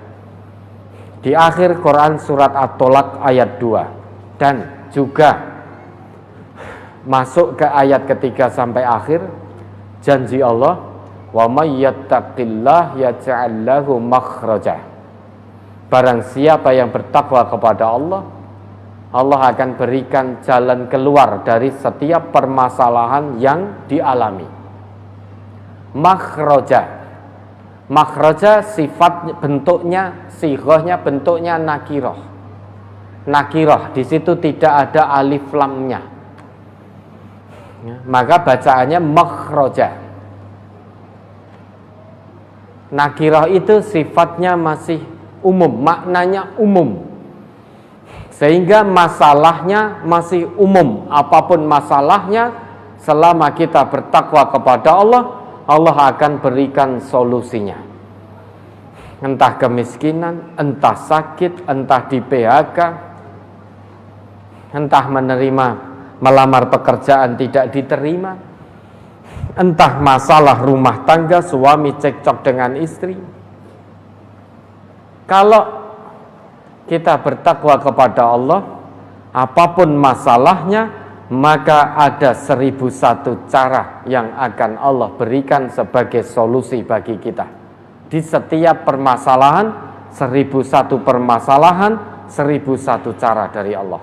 Di akhir Quran surat At-Tolak ayat 2 dan juga masuk ke ayat ketiga sampai akhir, janji Allah, wa may yattaqillah yaj'al lahu makhraja. Barang siapa yang bertakwa kepada Allah, Allah akan berikan jalan keluar dari setiap permasalahan yang dialami. Makhraja. Makhraja sifat bentuknya, sighahnya bentuknya nakirah. Nakirah, di situ tidak ada alif lamnya. Maka bacaannya makhraja. Nakirah itu sifatnya masih umum, maknanya umum. Sehingga masalahnya masih umum. Apapun masalahnya, selama kita bertakwa kepada Allah, Allah akan berikan solusinya. Entah kemiskinan, entah sakit, entah di PHK, entah melamar pekerjaan tidak diterima, entah masalah rumah tangga, suami cekcok dengan istri. Kalau kita bertakwa kepada Allah, apapun masalahnya, maka ada 1001 cara yang akan Allah berikan sebagai solusi bagi kita. Di setiap permasalahan, 1001 permasalahan, 1001 cara dari Allah.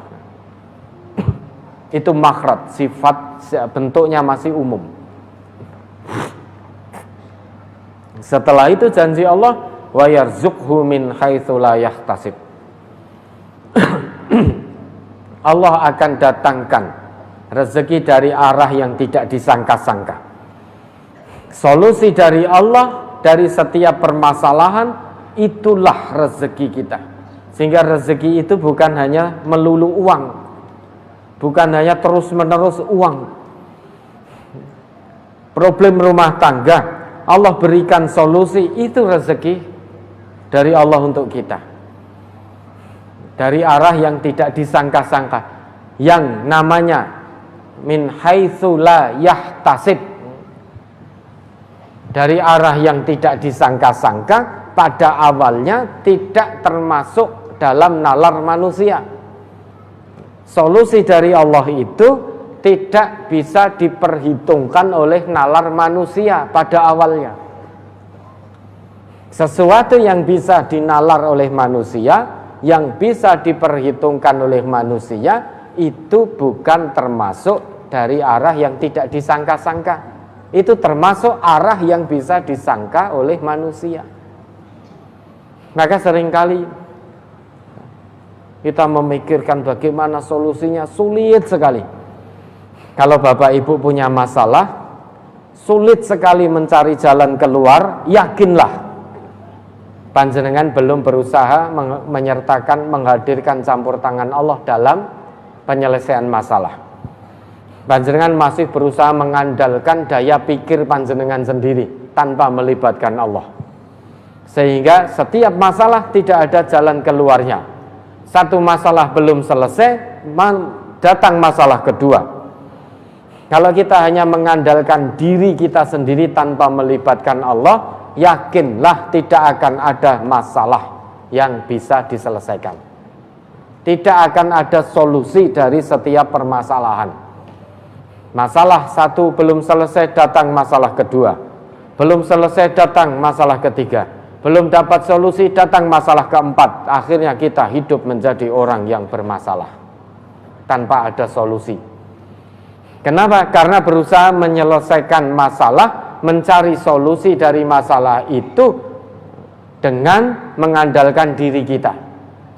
Itu makhraj, sifat bentuknya masih umum. Setelah itu janji Allah, wa yarzuqhu min haitsu la yahtasib. Allah akan datangkan rezeki dari arah yang tidak disangka-sangka. Solusi dari Allah dari setiap permasalahan, itulah rezeki kita. Sehingga rezeki itu bukan hanya melulu uang, bukan hanya terus-menerus uang. Problem rumah tangga, Allah berikan solusi, itu rezeki dari Allah untuk kita. Dari arah yang tidak disangka-sangka, yang namanya min haitsu la yahtasib, dari arah yang tidak disangka-sangka, pada awalnya tidak termasuk dalam nalar manusia. Solusi dari Allah itu tidak bisa diperhitungkan oleh nalar manusia pada awalnya. Sesuatu yang bisa dinalar oleh manusia, yang bisa diperhitungkan oleh manusia, itu bukan termasuk dari arah yang tidak disangka-sangka. Itu termasuk arah yang bisa disangka oleh manusia. Maka seringkali kita memikirkan bagaimana solusinya, sulit sekali. Kalau Bapak Ibu punya masalah, sulit sekali mencari jalan keluar, yakinlah panjenengan belum berusaha menyertakan, menghadirkan campur tangan Allah dalam penyelesaian masalah. Panjenengan masih berusaha mengandalkan daya pikir panjenengan sendiri tanpa melibatkan Allah. Sehingga setiap masalah tidak ada jalan keluarnya. Satu masalah belum selesai, datang masalah kedua. Kalau kita hanya mengandalkan diri kita sendiri tanpa melibatkan Allah, yakinlah tidak akan ada masalah yang bisa diselesaikan. Tidak akan ada solusi dari setiap permasalahan. Masalah satu belum selesai, datang masalah kedua. Belum selesai, datang masalah ketiga. Belum dapat solusi, datang masalah keempat. Akhirnya kita hidup menjadi orang yang bermasalah tanpa ada solusi. Kenapa? Karena berusaha menyelesaikan masalah, mencari solusi dari masalah itu dengan mengandalkan diri kita.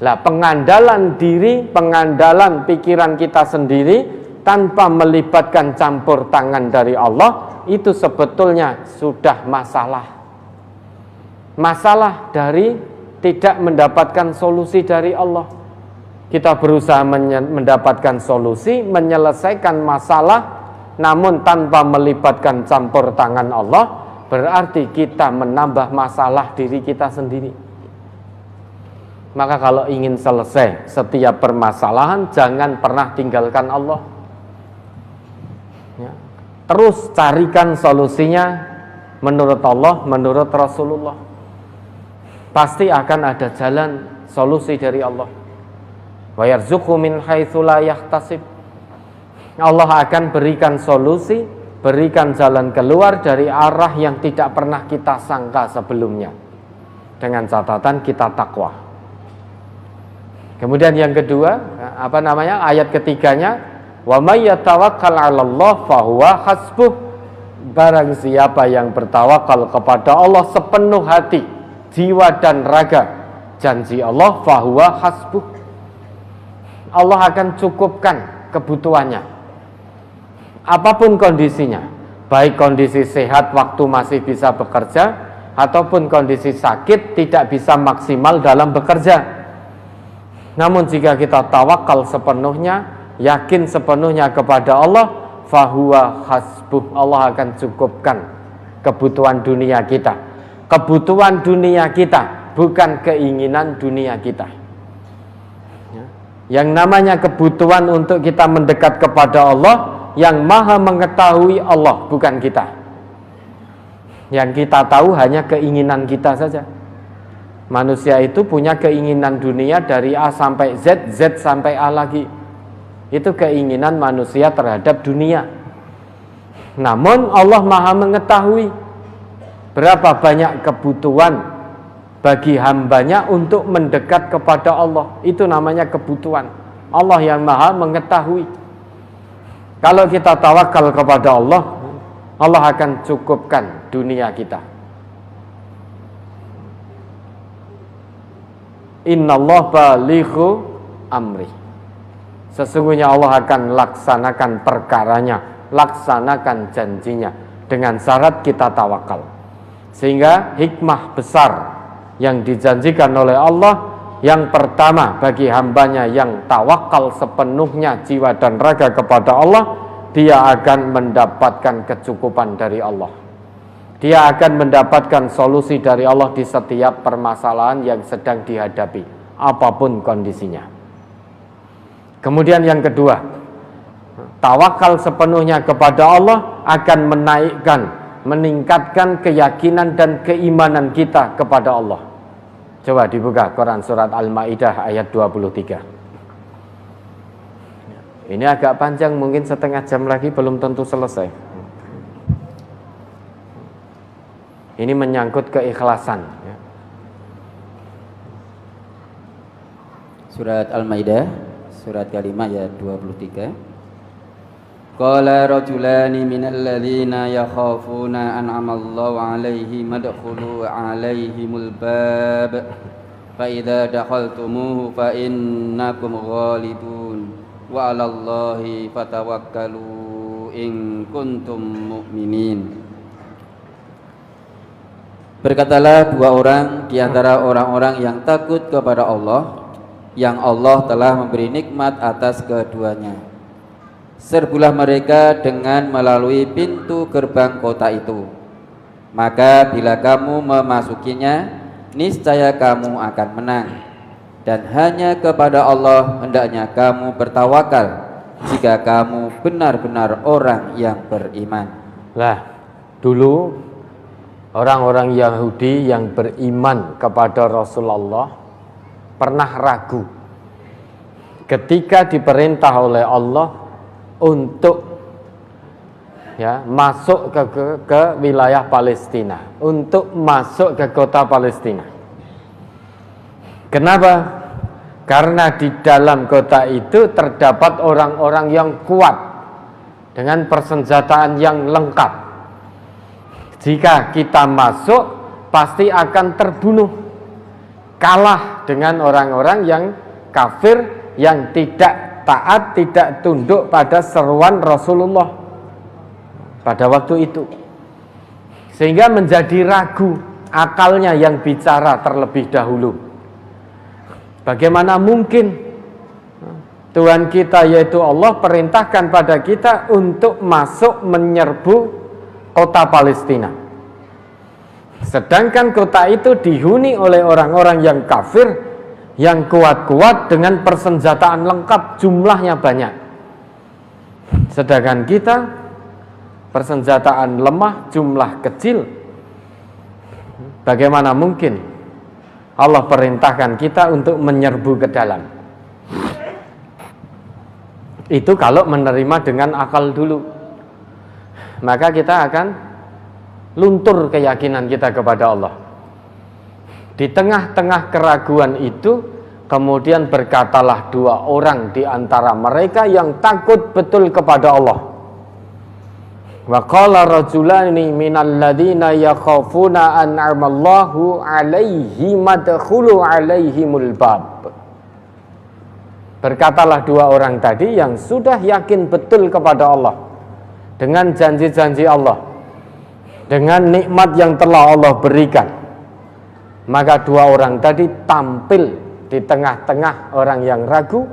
Lah, pengandalan diri, pengandalan pikiran kita sendiri tanpa melibatkan campur tangan dari Allah, itu sebetulnya sudah masalah. Masalah dari tidak mendapatkan solusi dari Allah. Kita berusaha mendapatkan solusi, menyelesaikan masalah, namun tanpa melibatkan campur tangan Allah, berarti kita menambah masalah diri kita sendiri. Maka kalau ingin selesai setiap permasalahan, jangan pernah tinggalkan Allah. Ya. Terus carikan solusinya menurut Allah, menurut Rasulullah. Pasti akan ada jalan solusi dari Allah. Wa yarzuqhu min haitsu la yahtasib. Allah akan berikan solusi, berikan jalan keluar dari arah yang tidak pernah kita sangka sebelumnya. Dengan catatan kita takwa. Kemudian yang kedua, ayat ketiganya, wa may yatawakkal 'alallah fahuwa hasbuh. Barang siapa yang bertawakal kepada Allah sepenuh hati, jiwa dan raga, janji Allah fahuwa hasbuh. Allah akan cukupkan kebutuhannya. Apapun kondisinya, baik kondisi sehat waktu masih bisa bekerja, ataupun kondisi sakit tidak bisa maksimal dalam bekerja. Namun jika kita tawakal sepenuhnya, yakin sepenuhnya kepada Allah, fahuwa hasbuh. Allah akan cukupkan kebutuhan dunia kita. Kebutuhan dunia kita, bukan keinginan dunia kita. Yang namanya kebutuhan untuk kita mendekat kepada Allah, yang maha mengetahui Allah, bukan kita. Yang kita tahu hanya keinginan kita saja. Manusia itu punya keinginan dunia dari A sampai Z, Z sampai A lagi. Itu keinginan manusia terhadap dunia. Namun Allah maha mengetahui berapa banyak kebutuhan bagi hambanya untuk mendekat kepada Allah. Itu namanya kebutuhan. Allah yang maha mengetahui. Kalau kita tawakal kepada Allah, Allah akan cukupkan dunia kita. Innallah balighu amri. Sesungguhnya Allah akan laksanakan perkaranya, laksanakan janjinya dengan syarat kita tawakal. Sehingga hikmah besar yang dijanjikan oleh Allah, yang pertama bagi hambanya yang tawakal sepenuhnya jiwa dan raga kepada Allah, dia akan mendapatkan kecukupan dari Allah. Dia akan mendapatkan solusi dari Allah di setiap permasalahan yang sedang dihadapi, apapun kondisinya. Kemudian yang kedua, tawakal sepenuhnya kepada Allah akan meningkatkan keyakinan dan keimanan kita kepada Allah. Coba dibuka Quran surat Al-Maidah ayat 23. Ini agak panjang, mungkin setengah jam lagi belum tentu selesai. Ini menyangkut keikhlasan. Surat Al-Maidah, surat kelima ayat 23. Qala rajulani minal ladzina yakhafuna an'amallahu 'alaihim madkhulu 'alaihimul bab fa idza dakhaltumuhu fa innakum ghalibun wa 'alallahi fatawakkalu in kuntum mu'minin. Berkatalah dua orang di antara orang-orang yang takut kepada Allah, yang Allah telah memberi nikmat atas keduanya. Serbulah mereka dengan melalui pintu gerbang kota itu. Maka bila kamu memasukinya, niscaya kamu akan menang. Dan hanya kepada Allah hendaknya kamu bertawakal, jika kamu benar-benar orang yang beriman. Lah, dulu orang-orang Yahudi yang beriman kepada Rasulullah pernah ragu ketika diperintah oleh Allah untuk masuk ke wilayah Palestina, untuk masuk ke kota Palestina. Kenapa? Karena di dalam kota itu terdapat orang-orang yang kuat dengan persenjataan yang lengkap. Jika kita masuk, pasti akan terbunuh, kalah dengan orang-orang yang kafir, yang tidak taat, tidak tunduk pada seruan Rasulullah pada waktu itu. Sehingga menjadi ragu, akalnya yang bicara terlebih dahulu. Bagaimana mungkin Tuhan kita yaitu Allah perintahkan pada kita untuk masuk menyerbu kota Palestina, sedangkan kota itu dihuni oleh orang-orang yang kafir, yang kuat-kuat dengan persenjataan lengkap, jumlahnya banyak. Sedangkan kita persenjataan lemah, jumlah kecil, Bagaimana mungkin Allah perintahkan kita untuk menyerbu ke dalam? Itu kalau menerima dengan akal dulu, maka kita akan luntur keyakinan kita kepada Allah. Di tengah-tengah keraguan itu, kemudian berkatalah dua orang di antara mereka yang takut betul kepada Allah. Wa qala rajulani minal ladzina yakhafuna an'amallahu 'alaihim madkhulu 'alaihimul bab. Berkatalah dua orang tadi yang sudah yakin betul kepada Allah dengan janji-janji Allah, dengan nikmat yang telah Allah berikan. Maka dua orang tadi tampil di tengah-tengah orang yang ragu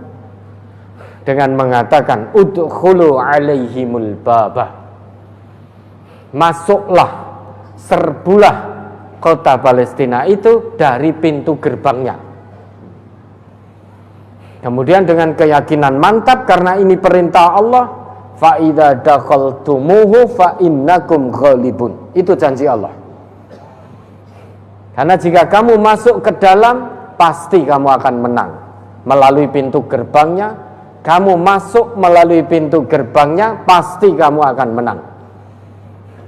dengan mengatakan udkhulu 'alaihimul baba. Masuklah, serbulah kota Palestina itu dari pintu gerbangnya. Kemudian dengan keyakinan mantap karena ini perintah Allah, fa idza dakhaltumuhu fa innakum ghalibun. Itu janji Allah. Karena jika kamu masuk ke dalam, pasti kamu akan menang. Melalui pintu gerbangnya, kamu masuk melalui pintu gerbangnya, pasti kamu akan menang.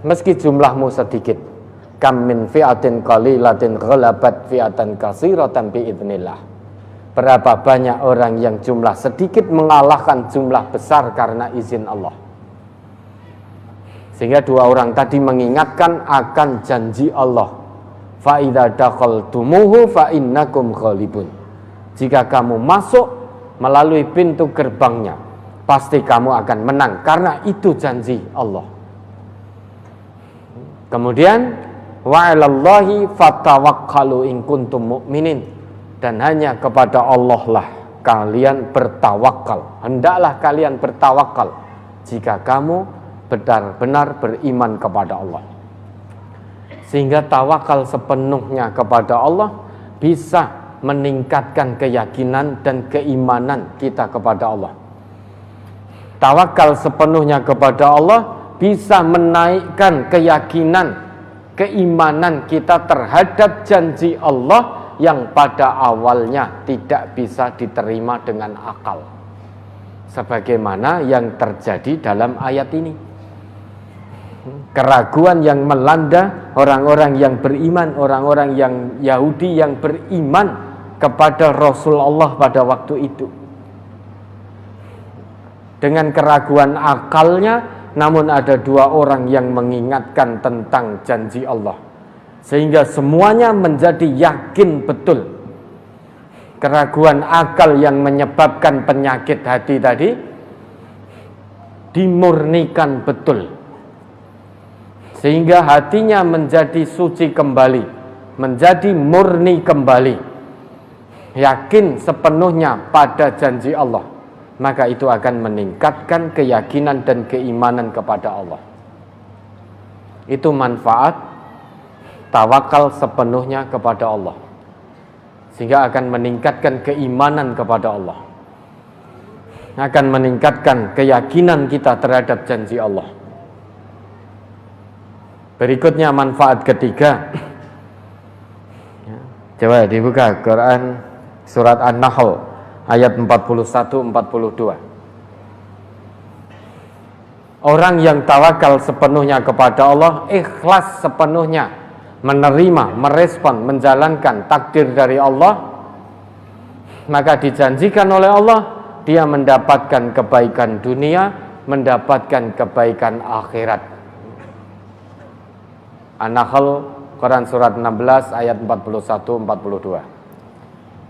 Meski jumlahmu sedikit. Kam min fi'atin qalilatin ghalabat fi'atan katsiratan biidznillah. Berapa banyak orang yang jumlah sedikit mengalahkan jumlah besar karena izin Allah. Sehingga dua orang tadi mengingatkan akan janji Allah. Fa idza dakhaltumuhu fa innakum ghalibun. Jika kamu masuk melalui pintu gerbangnya, pasti kamu akan menang karena itu janji Allah. Kemudian wa 'alallahi fatawakkalu in kuntum mu'minin, dan hanya kepada Allah lah kalian bertawakal. Hendaklah kalian bertawakal jika kamu benar-benar beriman kepada Allah. Sehingga tawakal sepenuhnya kepada Allah bisa meningkatkan keyakinan dan keimanan kita kepada Allah. Tawakal sepenuhnya kepada Allah bisa menaikkan keyakinan, keimanan kita terhadap janji Allah yang pada awalnya tidak bisa diterima dengan akal. Sebagaimana yang terjadi dalam ayat ini. Keraguan yang melanda orang-orang yang beriman, orang-orang yang Yahudi yang beriman kepada Rasulullah pada waktu itu. Dengan keraguan akalnya, namun ada dua orang yang mengingatkan tentang janji Allah, sehingga semuanya menjadi yakin betul. Keraguan akal yang menyebabkan penyakit hati tadi dimurnikan betul, sehingga hatinya menjadi suci kembali, menjadi murni kembali, yakin sepenuhnya pada janji Allah. Maka itu akan meningkatkan keyakinan dan keimanan kepada Allah. Itu manfaat tawakal sepenuhnya kepada Allah, sehingga akan meningkatkan keimanan kepada Allah, akan meningkatkan keyakinan kita terhadap janji Allah. Berikutnya manfaat ketiga. Coba dibuka Quran surat An-Nahl ayat 41-42. Orang yang tawakal sepenuhnya kepada Allah, ikhlas sepenuhnya menerima, merespon, menjalankan takdir dari Allah, maka dijanjikan oleh Allah dia mendapatkan kebaikan dunia, mendapatkan kebaikan akhirat. An-Nahl Quran surat 16 ayat 41-42.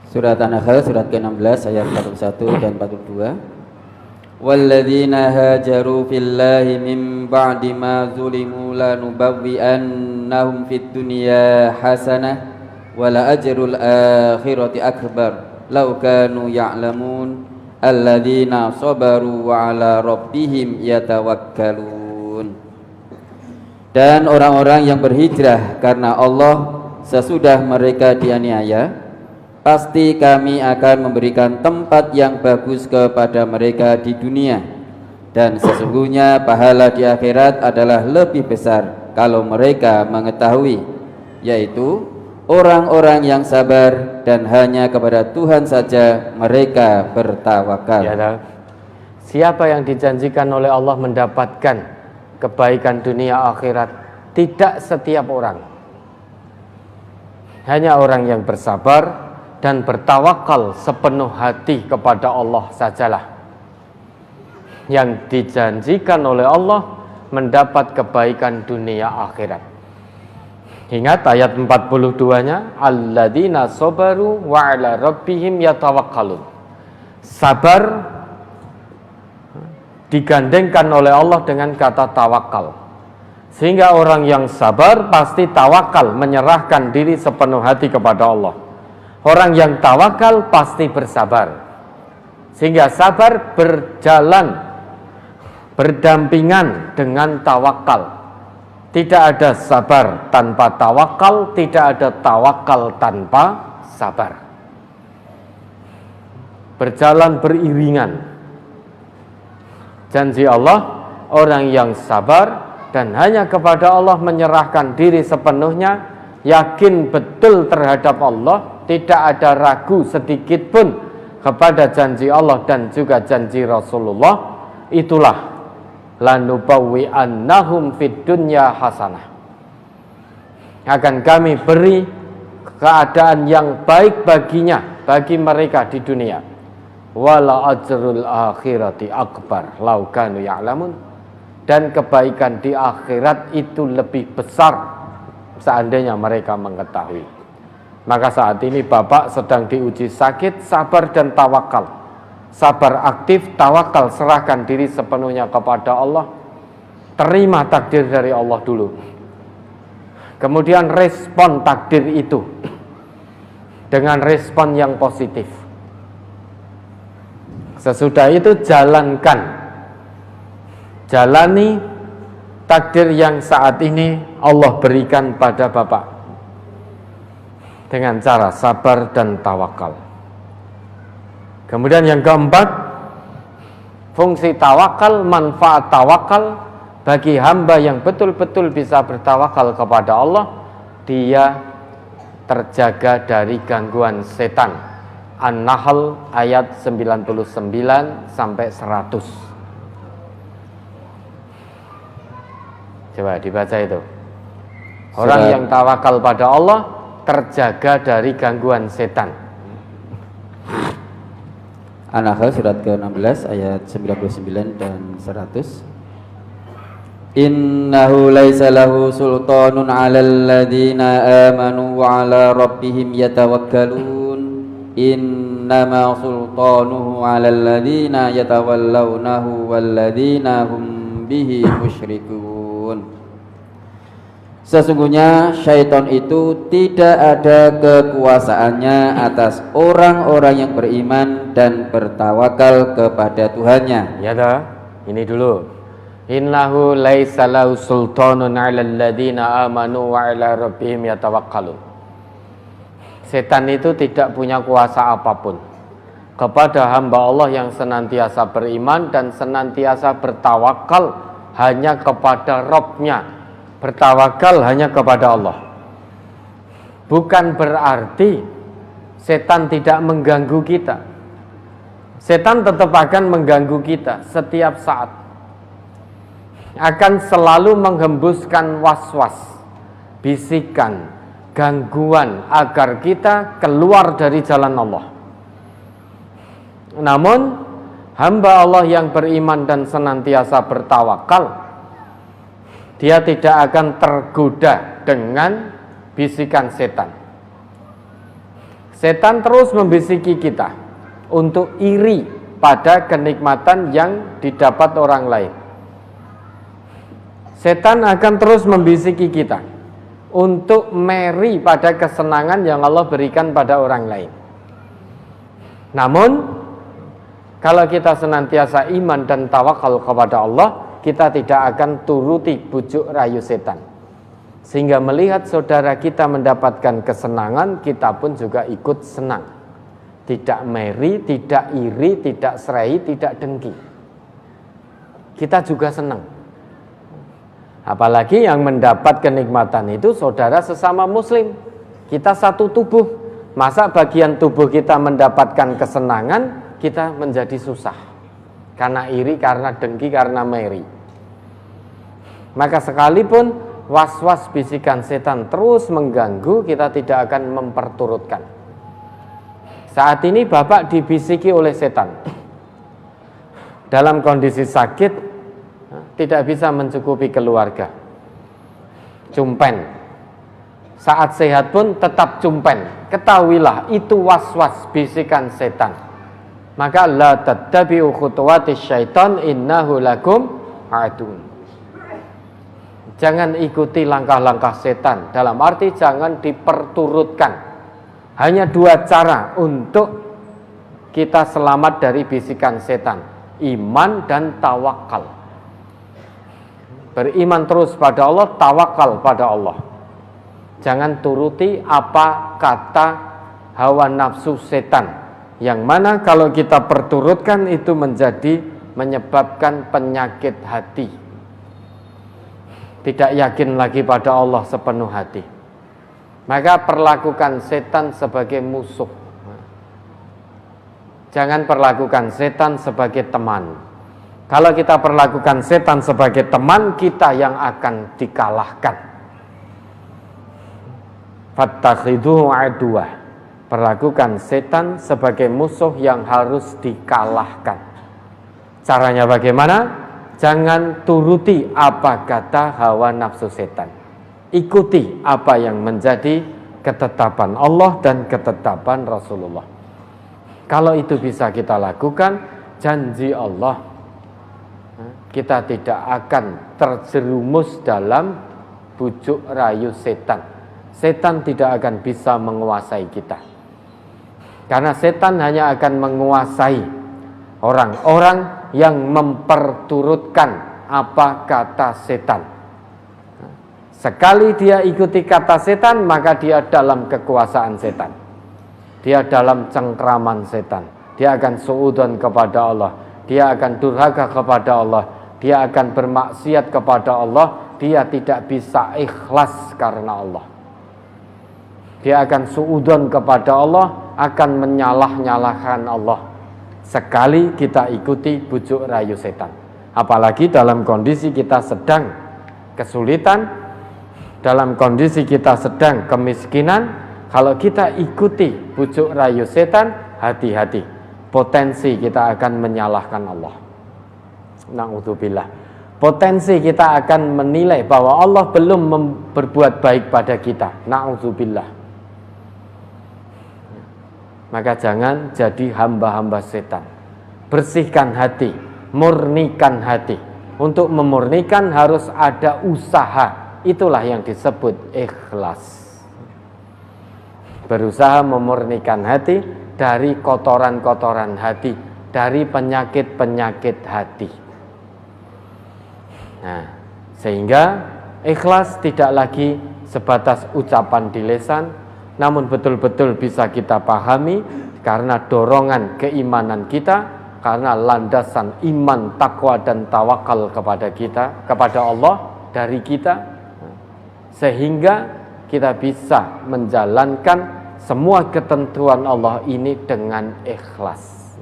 Surat An-Nahl surat ke-16 ayat 41 dan 42. Walladzina hajaru fillahi min ba'di ma zulimu lanubawwi'annahum fid dunya hasanah wa la ajrul akhirati akbar law kanu ya'lamun alladzina sabaru wa 'ala rabbihim yatawakkalun. Dan orang-orang yang berhijrah karena Allah sesudah mereka dianiaya, pasti kami akan memberikan tempat yang bagus kepada mereka di dunia, dan sesungguhnya pahala di akhirat adalah lebih besar kalau mereka mengetahui. yaitu orang-orang yang sabar dan hanya kepada Tuhan saja mereka bertawakal. Ya, siapa yang dijanjikan oleh Allah mendapatkan kebaikan dunia akhirat? Tidak setiap orang. Hanya orang yang bersabar dan bertawakal sepenuh hati kepada Allah sajalah yang dijanjikan oleh Allah mendapat kebaikan dunia akhirat. Ingat ayat 42-nya, alladzina sabaru wa ala rabbihim yatawakkalun. Sabar digandengkan oleh Allah dengan kata tawakal. Sehingga orang yang sabar pasti tawakal, menyerahkan diri sepenuh hati kepada Allah. Orang yang tawakal pasti bersabar. Sehingga sabar berjalan berdampingan dengan tawakal. Tidak ada sabar tanpa tawakal, tidak ada tawakal tanpa sabar. Berjalan beriringan. Janji Allah, orang yang sabar dan hanya kepada Allah menyerahkan diri sepenuhnya, yakin betul terhadap Allah, tidak ada ragu sedikit pun kepada janji Allah dan juga janji Rasulullah, itulah lanubawwi'annahum fid dunya hasanah. Akan kami beri keadaan yang baik baginya, bagi mereka di dunia. Wala ajrul akhirati akbar law kanu ya'lamun. Dan kebaikan di akhirat itu lebih besar seandainya mereka mengetahui. Maka saat ini Bapak sedang diuji sakit, sabar dan tawakal. Sabar aktif, tawakal, serahkan diri sepenuhnya kepada Allah. Terima takdir dari Allah dulu. Kemudian respon takdir itu dengan respon yang positif. Sesudah itu jalani takdir yang saat ini Allah berikan pada Bapak dengan cara sabar dan tawakal. Kemudian yang keempat, fungsi tawakal, manfaat tawakal bagi hamba yang betul-betul bisa bertawakal kepada Allah, dia terjaga dari gangguan setan. An-Nahl ayat 99 sampai 100. Coba dibaca itu. Orang yang tawakal pada Allah terjaga dari gangguan setan. An-Nahl surat ke-16 ayat 99 dan 100. Innahu laisa lahu sultanun 'alal ladzina amanu wa 'ala rabbihim yatawakkalun. Innama sultanuhu 'alal ladzina yatawallawnahu wal ladzina hum bihi musyrikun. Sesungguhnya syaitan itu tidak ada kekuasaannya atas orang-orang yang beriman dan bertawakal kepada Tuhannya. Ya dah, ini dulu. Innahu laisa lahu sultanun 'alal ladzina amanu wa 'ala rabbihim yatawakkalun. Setan itu tidak punya kuasa apapun kepada hamba Allah yang senantiasa beriman dan senantiasa bertawakal hanya kepada Rabb-nya. Bertawakal hanya kepada Allah. Bukan berarti setan tidak mengganggu kita. Setan tetap akan mengganggu kita setiap saat. Akan selalu menghembuskan was-was, bisikan, gangguan agar kita keluar dari jalan Allah. Namun hamba Allah yang beriman dan senantiasa bertawakal, dia tidak akan tergoda dengan bisikan setan. Setan terus membisiki kita untuk iri pada kenikmatan yang didapat orang lain. Setan akan terus membisiki kita untuk meri pada kesenangan yang Allah berikan pada orang lain. Namun, kalau kita senantiasa iman dan tawakal kepada Allah, kita tidak akan turuti bujuk rayu setan. Sehingga melihat saudara kita mendapatkan kesenangan, kita pun juga ikut senang. Tidak meri, tidak iri, tidak serai, tidak dengki. Kita juga senang. Apalagi yang mendapat kenikmatan itu saudara sesama muslim. Kita satu tubuh. Masa bagian tubuh kita mendapatkan kesenangan, kita menjadi susah. Karena iri, karena dengki, karena meri. Maka sekalipun was-was bisikan setan terus mengganggu, kita tidak akan memperturutkan. Saat ini Bapak dibisiki oleh setan. Dalam kondisi sakit, tidak bisa mencukupi keluarga. Cumpen. Saat sehat pun tetap cumpen. Ketahuilah itu was-was bisikan setan. Maka la tattabi'u khutuwatis syaitan innahu lakum adun. Jangan ikuti langkah-langkah setan. Dalam arti jangan diperturutkan. Hanya dua cara untuk kita selamat dari bisikan setan. Iman dan tawakal. Beriman terus pada Allah, tawakal pada Allah. Jangan turuti apa kata hawa nafsu setan, yang mana kalau kita perturutkan itu menyebabkan penyakit hati. Tidak yakin lagi pada Allah sepenuh hati. Maka perlakukan setan sebagai musuh. Jangan perlakukan setan sebagai teman. Kalau kita perlakukan setan sebagai teman, kita yang akan dikalahkan. Fattakhidhuhu aduwah. Perlakukan setan sebagai musuh yang harus dikalahkan. Caranya bagaimana? Jangan turuti apa kata hawa nafsu setan. Ikuti apa yang menjadi ketetapan Allah dan ketetapan Rasulullah. Kalau itu bisa kita lakukan, janji Allah, kita tidak akan terjerumus dalam bujuk rayu setan. Setan tidak akan bisa menguasai kita. Karena setan hanya akan menguasai orang-orang yang memperturutkan apa kata setan. Sekali dia ikuti kata setan, maka dia dalam kekuasaan setan. Dia dalam cengkraman setan. Dia akan suudzon kepada Allah. Dia akan durhaka kepada Allah. Dia akan bermaksiat kepada Allah. Dia tidak bisa ikhlas karena Allah. Dia akan suudzon kepada Allah, akan menyalah-nyalahkan Allah. Sekali kita ikuti bujuk rayu setan. Apalagi dalam kondisi kita sedang kesulitan, dalam kondisi kita sedang kemiskinan, kalau kita ikuti bujuk rayu setan, hati-hati. Potensi kita akan menyalahkan Allah. Na'udzubillah. Potensi kita akan menilai bahwa Allah belum berbuat baik pada kita. Na'udzubillah. Maka jangan jadi hamba-hamba setan. Bersihkan hati, murnikan hati. Untuk memurnikan harus ada usaha. Itulah yang disebut ikhlas. Berusaha memurnikan hati dari kotoran-kotoran hati, dari penyakit-penyakit hati. Nah, sehingga ikhlas tidak lagi sebatas ucapan di lisan, namun betul-betul bisa kita pahami karena dorongan keimanan kita, karena landasan iman, takwa dan tawakal kepada kita, kepada Allah dari kita, sehingga kita bisa menjalankan semua ketentuan Allah ini dengan ikhlas.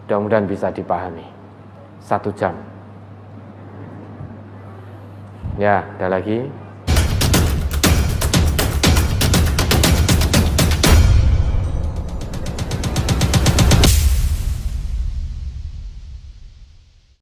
Mudah-mudahan bisa dipahami. 1 jam. Ya, ada lagi.